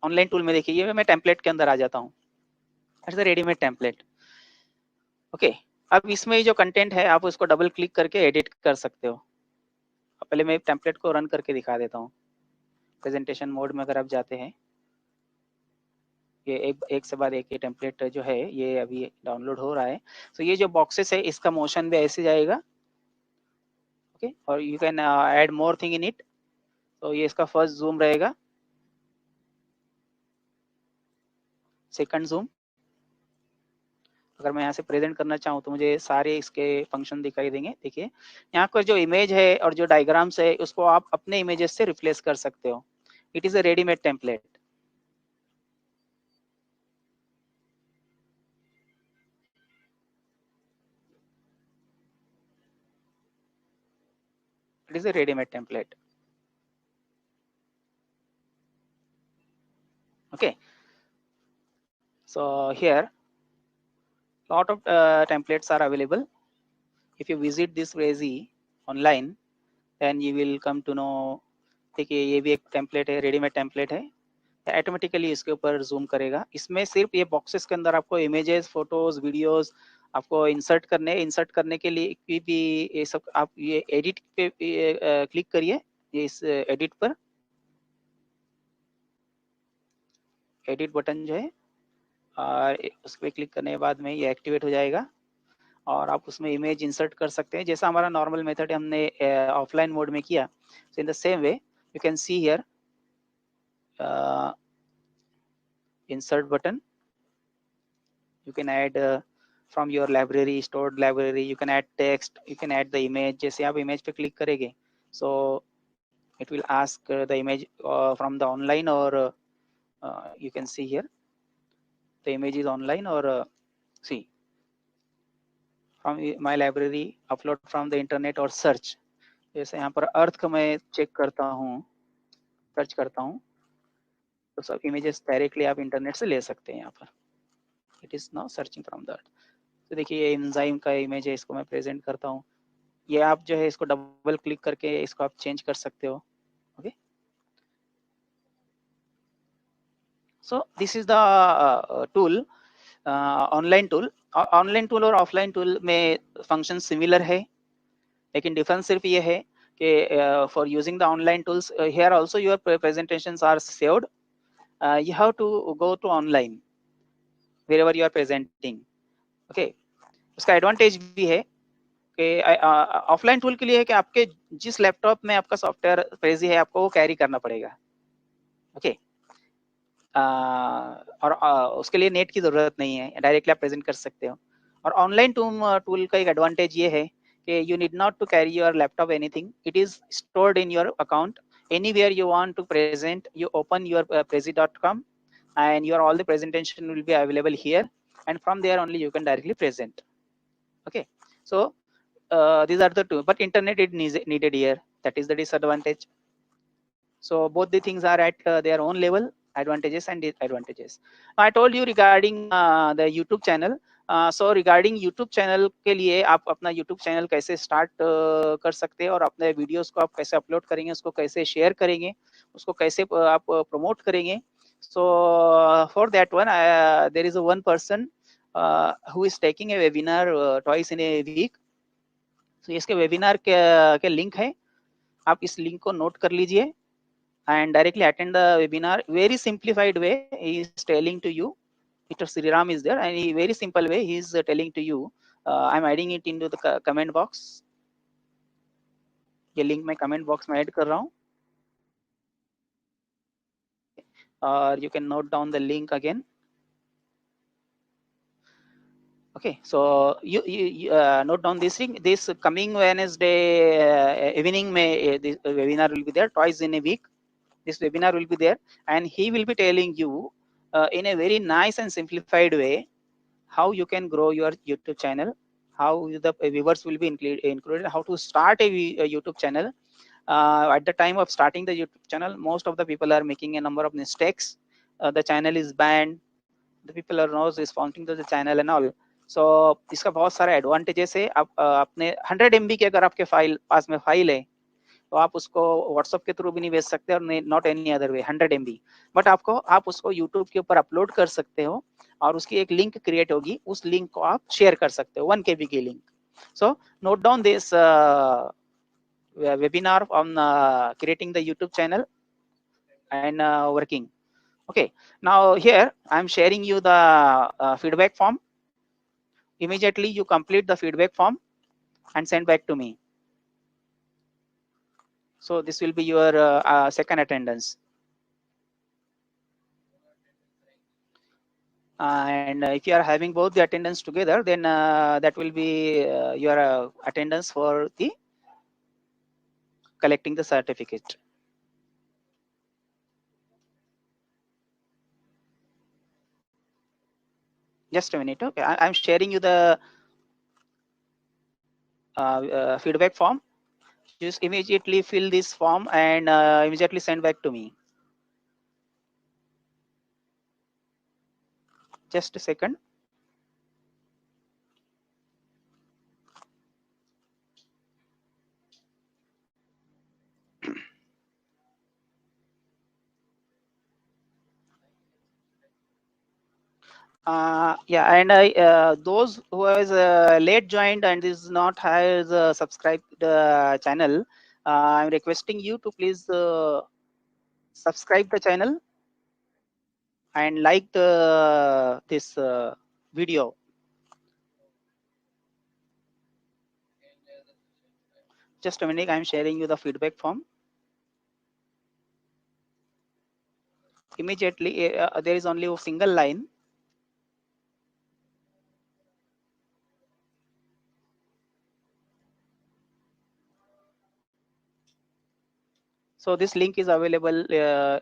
ऑनलाइन टूल में देखिए, ये मैं टेम्पलेट के अंदर आ जाता हूँ। It's the readymade template. Okay, अब इसमें जो कंटेंट है आप उसको डबल क्लिक करके एडिट कर सकते हो। पहले मैं टेम्पलेट को रन करके दिखा देता हूँ। प्रेजेंटेशन मोड में अगर आप जाते हैं, ये एक से बाद एक ये टेम्पलेट जो है ये अभी डाउनलोड हो रहा है। तो ये जो बॉक्सेस है इसका मोशन भी ऐसे जाएगा। ओके, और you can add more thing in it. तो ये इसका फर्स्ट जूम रहेगा, सेकंड जूम। अगर मैं यहाँ से प्रेजेंट करना चाहूँ तो मुझे सारे इसके फंक्शन दिखाई देंगे। देखिए यहाँ पर जो इमेज है और जो डायग्राम्स है उसको आप अपने इमेजेस से रिप्लेस कर सकते हो। It is a readymade template. It is a ready-made template. Okay, so here lot of templates are available. If you visit this Prezi online, then you will come to know। देखिए ये भी एक template है, readymade template है। Automatically इसके ऊपर zoom करेगा। इसमें सिर्फ ये बॉक्सेस के अंदर आपको इमेजेस, फोटोज, वीडियोस आपको इंसर्ट करने के लिए भी ये सब आप ये एडिट पे क्लिक करिए, ये इस एडिट पर, एडिट बटन जो है, और उस पर क्लिक करने के बाद में ये एक्टिवेट हो जाएगा और आप उसमें इमेज इंसर्ट कर सकते हैं, जैसा हमारा नॉर्मल मेथड हमने ऑफलाइन मोड में किया। So in the same way you can see here insert button. You can add from your library, stored library, you can add text, you can add the image। जैसे आप image पे click करेंगे so it will ask the image from the online, or you can see here the image is online or see from my library, upload from the internet और search. जैसे यहाँ पर अर्थ का मैं चेक करता हूँ, सर्च करता हूँ, तो सब इमेजेस डायरेक्टली आप इंटरनेट से ले सकते हैं यहाँ पर. It is now searching from that. तो देखिए ये एंजाइम का इमेज है, इसको मैं प्रेजेंट करता हूँ. ये आप जो है इसको डबल क्लिक करके इसको आप चेंज कर सकते हो. Okay, so this is the tool, online tool. Online tool और ऑफलाइन टूल में फंक्शन सिमिलर है, लेकिन डिफरेंस सिर्फ ये है कि for using the online tools here also your presentations are saved. You have to go to online wherever you are presenting. Okay, उसका advantage भी है कि ऑफलाइन टूल के लिए है कि आपके जिस लैपटॉप में आपका सॉफ्टवेयर प्रेजी है आपको वो कैरी करना पड़ेगा. ओके, और उसके लिए नेट की जरूरत नहीं है, डायरेक्टली आप प्रेजेंट कर सकते हो. और ऑनलाइन टूल का एक एडवांटेज ये है कि you need not to carry your laptop anything, it is stored in your account. Anywhere you want to present, you open your prezi.com and your all the presentation will be available here, and from there only you can directly present. Okay, so these are the two, but internet is needed here. That is the disadvantage. So both the things are at their own level, advantages and disadvantages. I told you regarding the YouTube channel. So regarding YouTube channel के लिए आप अपना YouTube channel कैसे start कर सकते हैं और अपने videos को आप कैसे upload करेंगे, उसको कैसे share करेंगे, उसको कैसे आप promote करेंगे. So for that one there is a one person who is taking a webinar twice in a week. So इसके webinar के link है, आप इस link को note कर लीजिए and directly attend the webinar. Very simplified way he is telling to you. Mr. Sriram is there and he very simple way he is telling to you. I'm adding it into the comment box. ये link मैं comment box में add कर रहा हूँ, और you can note down the link again. Okay, so you note down this thing. This coming Wednesday evening may this webinar will be there twice in a week. This webinar will be there and he will be telling you in a very nice and simplified way how you can grow your YouTube channel, how the viewers will be included, how to start a YouTube channel. At the time of starting the YouTube channel, most of the people are making a number of mistakes. The channel is banned, the people are not responding to the channel and all. So इसका बहुत सारा advantages है. आप अपने 100 MB के अगर आपके file पास में फाइल है तो आप उसको व्हाट्सएप के थ्रू भी नहीं भेज सकते और not any other way 100 MB, but आप उसको यूट्यूब के ऊपर अपलोड कर सकते हो और उसकी एक लिंक क्रिएट होगी, उस लिंक को आप शेयर कर सकते हो, 1 KB की link. So note down this webinar on creating the YouTube channel and working. Okay, now here I'm sharing you the feedback form. Immediately you complete the feedback form and send back to me. So this will be your second attendance. And if you are having both the attendance together, then that will be your attendance for the collecting the certificate. Just a minute. Okay, I'm sharing you the feedback form. Just immediately fill this form and immediately send back to me. Just a second. Yeah, and those who has late joined and is not has subscribed the channel, I'm requesting you to please subscribe the channel and like the this video. Just a minute, I'm sharing you the feedback form. Immediately there is only a single line. So this link is available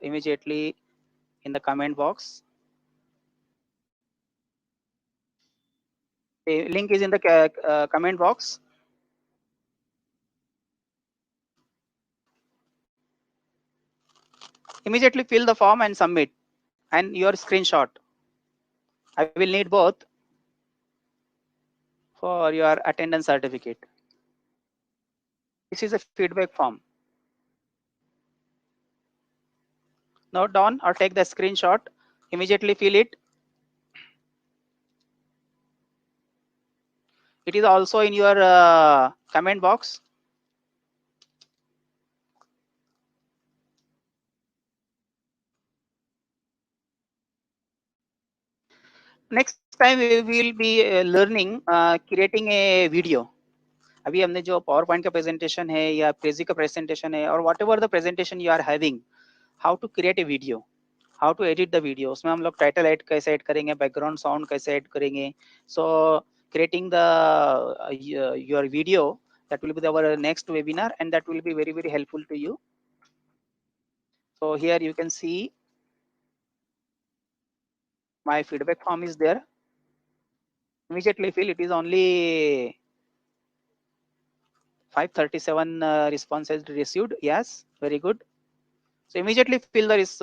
immediately in the comment box. The link is in the comment box. Immediately fill the form and submit, and your screenshot. I will need both for your attendance certificate. This is a feedback form. Note down or take the screenshot. Immediately fill it. It is also in your comment box. Next time we will be learning creating a video. अभी हमने जो power point का presentation है या Prezi का presentation है और whatever the presentation you are having, how to create a video, how to edit the video. उसमें हम लोग टाइटल ऐड कैसे ऐड करेंगे, बैकग्राउंड साउंड कैसे ऐड करेंगे. So creating the your video, that will be our next webinar, and that will be very very helpful to you. So here you can see my feedback form is there. Immediately fill. It is only 537 responses received. Yes, very good. So immediately fill this.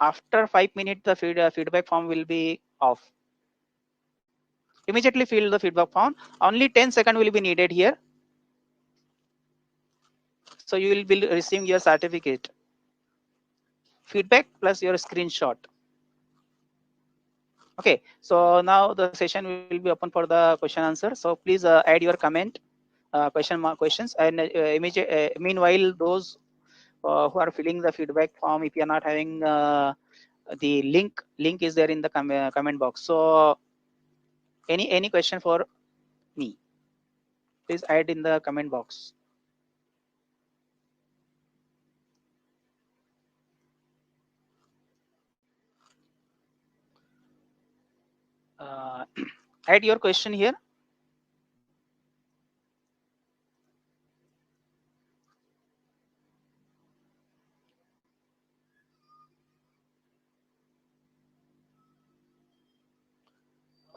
After 5 minutes the feedback form will be off. Immediately fill the feedback form. Only 10 seconds will be needed here. So you will be receiving your certificate. Feedback plus your screenshot. Okay, so now the session will be open for the question answer. So please add your comment, questions, and meanwhile those who are filling the feedback form, if you are not having the link is there in the comment box. So any question for me, please add in the comment box. Add your question here.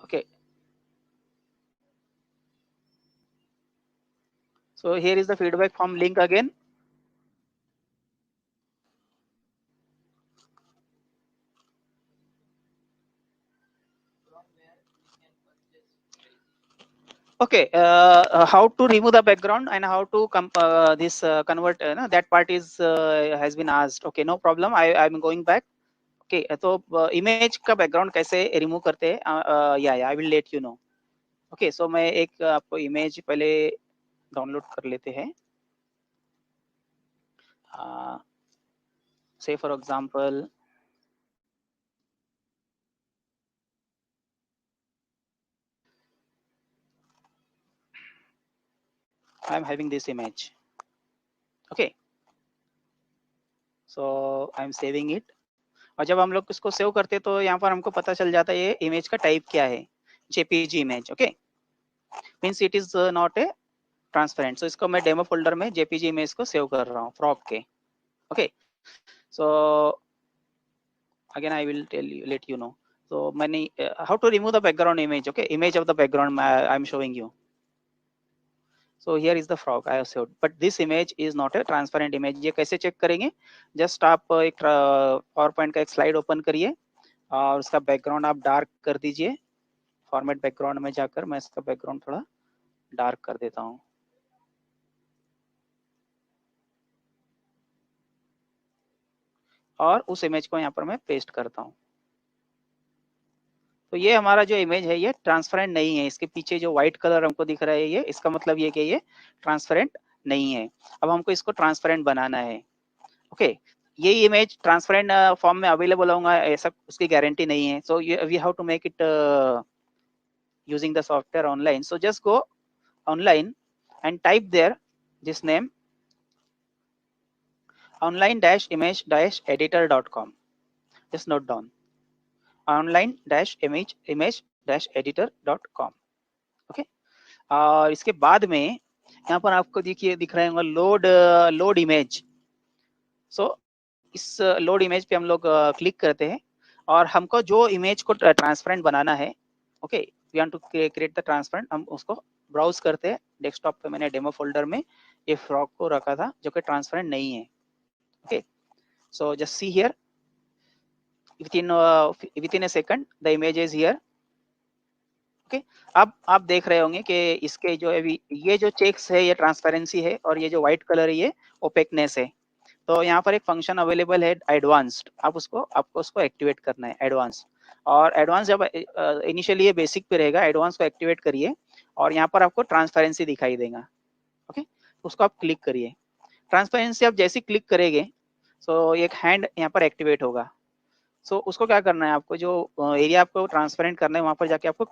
Okay, so here is the feedback form link again. Okay, how to remove the background and how to convert, that part is has been asked. Okay, no problem. I'm going back. Okay, तो image का background कैसे remove करते हैं, या I will let you know. Okay, so मैं एक आपको image पहले डाउनलोड कर लेते हैं. से for example I am having this image. Okay, so I am saving it. और जब हम लोग इसको सेव करते तो यहाँ पर हमको पता चल जाता है ये इमेज का टाइप क्या है, JPG image. Okay, means it is not a transparent. So इसको मैं डेमो फोल्डर में JPG इमेज को सेव कर रहा हूँ फ्रॉक के. Okay, so again I will let you know. So many how to remove the background image. Okay, image of the background I'm showing you. So here is the frog I have saved, but this image is not a transparent image. ये कैसे check करेंगे? Just आप एक power point का एक slide open करिए और उसका बैकग्राउंड आप डार्क कर दीजिए. फॉर्मेट बैकग्राउंड में जाकर मैं इसका बैकग्राउंड थोड़ा डार्क कर देता हूँ. और उस इमेज को यहाँ पर मैं पेस्ट करता हूँ. तो ये हमारा जो इमेज है ये ट्रांसपेरेंट नहीं है. इसके पीछे जो व्हाइट कलर हमको दिख रहा है ये, इसका मतलब ये कि ये ट्रांसपेरेंट नहीं है. अब हमको इसको ट्रांसपेरेंट बनाना है. ओके, ये इमेज ट्रांसपेरेंट फॉर्म में अवेलेबल होगा ऐसा उसकी गारंटी नहीं है. So we have to make it using the software online. So just go online and type there this name, online-image-editor.com. just note down online-image-editor.com. Okay, और इसके बाद में यहाँ पर आपको देखिए दिख रहे होंगे लोड इमेज. सो इस लोड इमेज पे हम लोग क्लिक करते हैं और हमको जो इमेज को ट्रांसपेरेंट बनाना है, okay, we want to create the transparent, हम उसको ब्राउज करते हैं। डेस्कटॉप पे मैंने डेमो फोल्डर में ये फ्रॉग को रखा था जो कि ट्रांसपेरेंट नहीं है। Okay, so just see here, within a second the image is here। Okay, अब आप देख रहे होंगे कि इसके जो अभी ये जो चेक्स है ये ट्रांसपेरेंसी है, और ये जो व्हाइट कलर है ये ओपेकनेस है। तो यहाँ पर एक फंक्शन अवेलेबल है एडवांस्ड, आपको उसको एक्टिवेट करना है एडवांस। और एडवांस जब इनिशियली ये बेसिक पे रहेगा, एडवांस को एक्टिवेट करिए और यहाँ पर आपको ट्रांसपेरेंसी दिखाई देगा। ओके, उसको आप क्लिक करिए। ट्रांसपेरेंसी आप जैसे क्लिक करेंगे तो एक हैंड यहाँ पर एक्टिवेट होगा। सो उसको क्या करना है, आपको जो एरिया आपको ट्रांसपेरेंट करना है वहां पर जाके आपको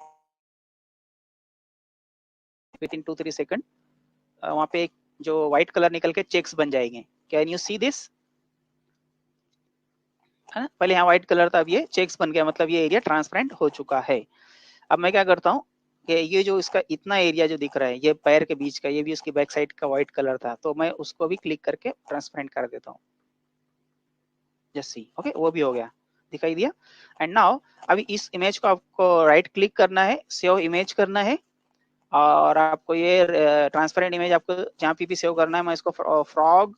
विद इन 2-3 सेकंड वहां पे एक जो व्हाइट कलर निकल के चेक्स बन जाएंगे। कैन यू सी दिस, है ना? पहले यहाँ व्हाइट कलर था, अब ये चेक्स बन गया, मतलब ये एरिया ट्रांसपेरेंट हो चुका है। अब मैं क्या करता हूँ कि ये जो इसका इतना एरिया जो दिख रहा है ये पैर के बीच का, ये भी उसकी बैक साइड का व्हाइट कलर था, तो मैं उसको भी क्लिक करके ट्रांसपेरेंट कर देता हूँ। जस्ट सी, ओके, वो भी हो गया, दिखाई दिया। एंड नाउ अभी इस इमेज को आपको राइट क्लिक करना है, सेव इमेज करना है, और आपको ये ट्रांसपेरेंट इमेज आपको जहाँ पे भी सेव करना है, मैं इसको फ्रॉग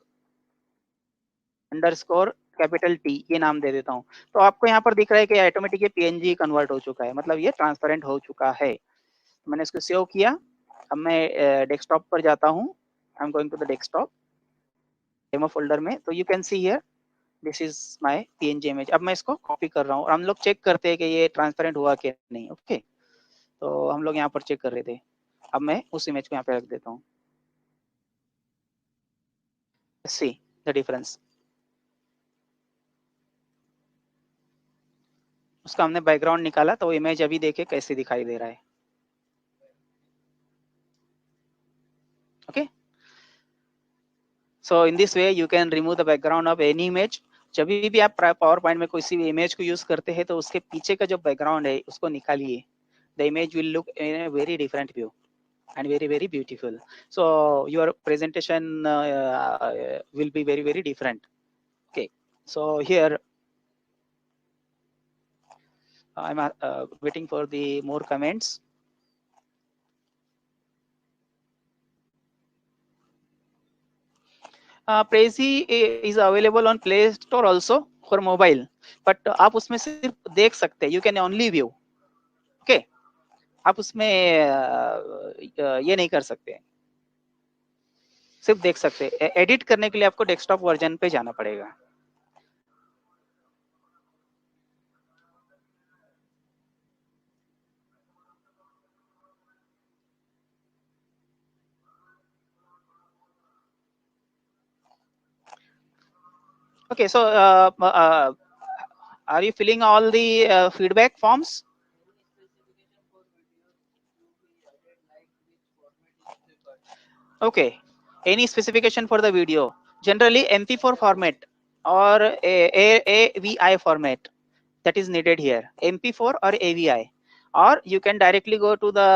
अंडरस्कोर कैपिटल टी ये नाम दे देता हूँ। तो आपको यहाँ पर दिख रहा है कि ऑटोमेटिक ये पीएनजी कन्वर्ट हो चुका है, मतलब ये ट्रांसपेरेंट हो चुका है। मैंने इसको सेव किया। अब मैं डेस्कटॉप पर जाता हूँ, I am going to the desktop demo folder में। तो you can see here this is my PNG image. अब मैं इसको कॉपी कर रहा हूँ और हम लोग चेक करते हैं कि ये ट्रांसपेरेंट हुआ कि नहीं। ओके, तो हम लोग यहाँ पर चेक कर रहे थे। अब मैं उस इमेज को यहाँ पे रख देता हूँ, सी द डिफरेंस। उसका हमने बैकग्राउंड निकाला तो इमेज अभी देखे कैसे दिखाई दे रहा है। Okay, so in this way you can remove the background of any image. जब भी आप पावर पॉइंट में किसी भी इमेज को यूज करते हैं तो उसके पीछे का जो बैकग्राउंड है उसको निकालिए। The image will look in a very different view and very beautiful, so your presentation will be very different। Okay, so here I'm waiting for the more comments। Prezi is available on Play Store also for mobile, but आप उसमें सिर्फ देख सकते हैं, you can only view। okay, आप उसमें ये नहीं कर सकते, सिर्फ देख सकते हैं। एडिट करने के लिए आपको डेस्कटॉप वर्जन पे जाना पड़ेगा। Okay, so are you filling all the feedback forms? Okay, any specification for the video? Generally MP4 format or AVI format that is needed here, MP4 or AVI, or you can directly go to the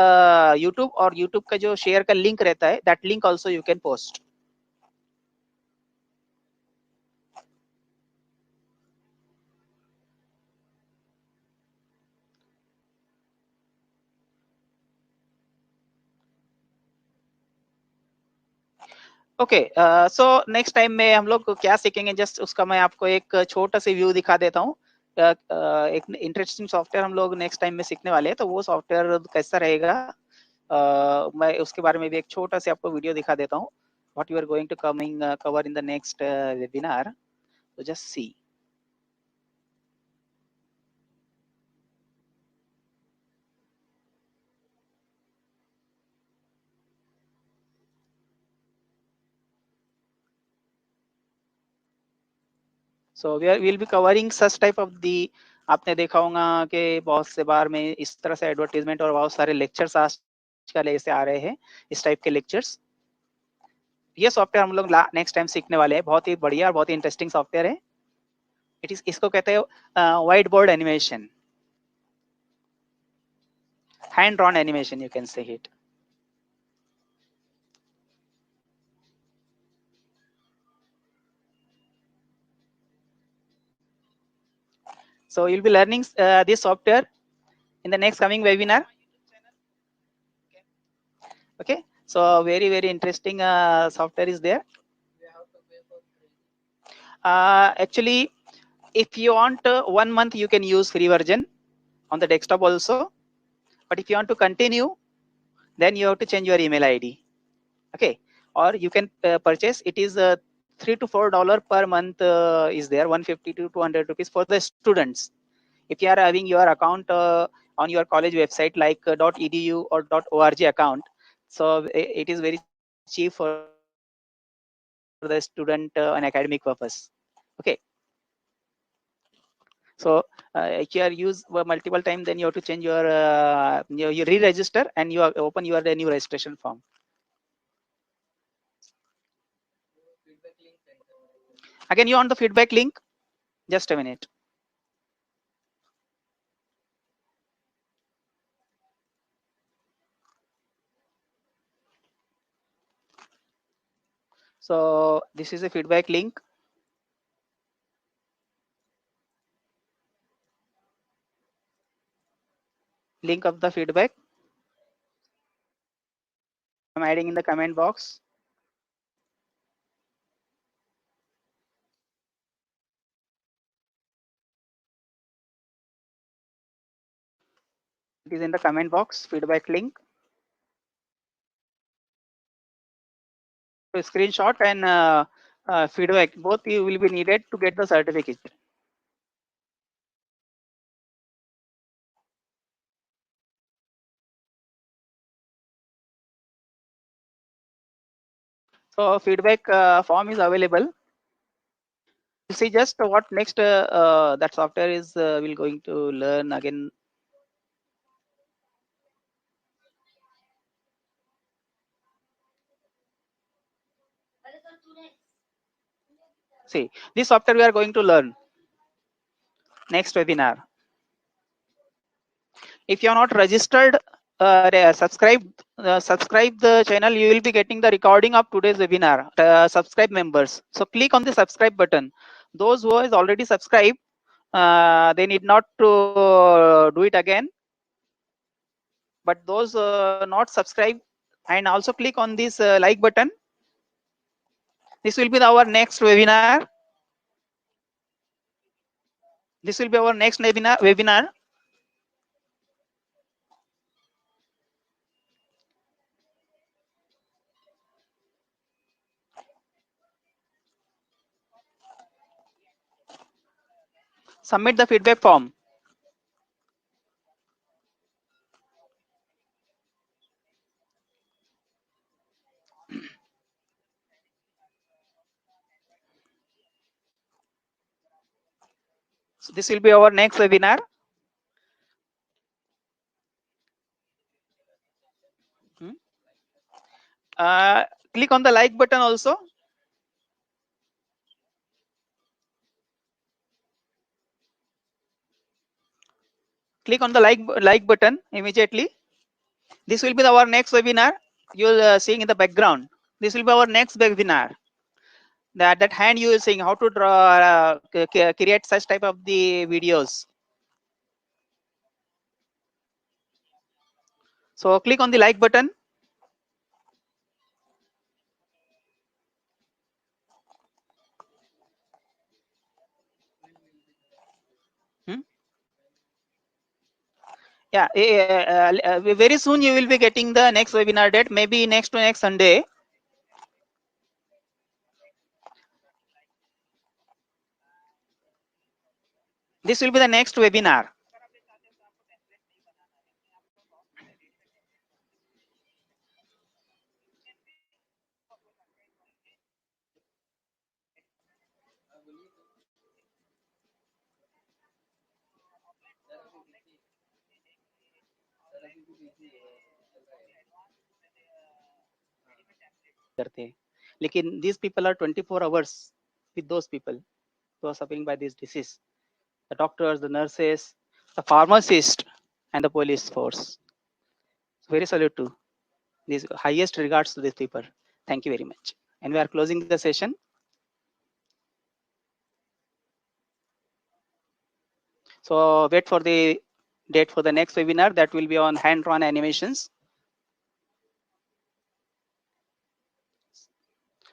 YouTube, और YouTube का जो share का link रहता है, that link also you can post। Okay, so next time में हम लोग क्या सीखेंगे, जस्ट उसका मैं आपको एक छोटा सा व्यू दिखा देता हूँ। एक इंटरेस्टिंग सॉफ्टवेयर हम लोग नेक्स्ट टाइम में सीखने वाले हैं, तो वो सॉफ्टवेयर कैसा रहेगा मैं उसके बारे में भी एक छोटा सा आपको वीडियो दिखा देता हूँ। What you are going to coming cover in the next webinar, तो just see. So will be covering such type of the. आपने देखा होगा कि बहुत से बार में इस तरह से एडवर्टीजमेंट और बहुत सारे लेक्चर्स आजकल ऐसे आ रहे हैं, इस टाइप के लेक्चर्स। ये सॉफ्टवेयर हम लोग नेक्स्ट टाइम सीखने वाले हैं, बहुत ही बढ़िया और बहुत ही इंटरेस्टिंग सॉफ्टवेयर है। इट इज, इसको कहते हैं white board animation, hand drawn animation, you can see it. So you'll be learning this software in the next coming webinar. Okay, so very interesting software is there. Actually, if you want 1 month, you can use free version on the desktop also. But if you want to continue, then you have to change your email ID. Okay, or you can purchase. It is $3 to $4 per month is there, 150 to 200 rupees for the students. If you are having your account on your college website like .edu or .org account, so it is very cheap for the student on academic purpose. Okay. So if you are use multiple time, then you have to change your you re-register and you open your new registration form. Again, you want the feedback link? Just a minute. So this is a feedback link. Link of the feedback. I'm adding in the comment box. It is in the comment box, feedback link. So screenshot and feedback, both you will be needed to get the certificate. So feedback form is available. We'll see just what next that software is will going to learn again. See, this software we are going to learn next webinar. If you are not registered, subscribe the channel, you will be getting the recording of today's webinar. Subscribe members. So click on the subscribe button. Those who is already subscribed, they need not to do it again. But those not subscribed, and also click on this like button. This will be our next webinar. This will be our next webinar. Submit the feedback form. So this will be our next webinar. Click on the like button also. Click on the like button immediately. This will be our next webinar. You'll seeing in the background. This will be our next webinar. That hand you are seeing how to draw, create such type of the videos. So click on the like button. Yeah, very soon you will be getting the next webinar date, maybe next to next Sunday. This will be the next webinar. Lekin these people are 24 hours with those people who are suffering by this disease. The doctors, the nurses, the pharmacists, and the police force. Very salute to these, highest regards to these people. Thank you very much. And we are closing the session. So wait for the date for the next webinar that will be on hand-drawn animations.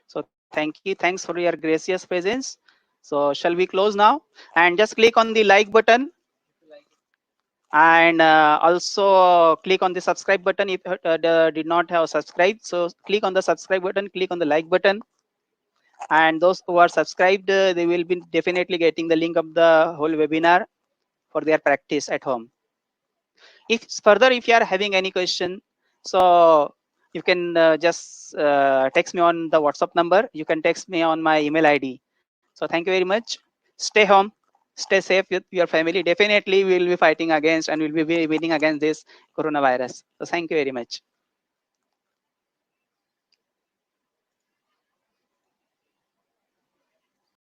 So thank you. Thanks for your gracious presence. So shall we close now? And just click on the like button, and also click on the subscribe button if did not have subscribed. So click on the subscribe button, click on the like button, and those who are subscribed, they will be definitely getting the link of the whole webinar for their practice at home. If further, if you are having any question, so you can just text me on the WhatsApp number. You can text me on my email ID. So thank you very much. Stay home, stay safe with your family. Definitely we will be fighting against and we will be winning against this coronavirus. So thank you very much.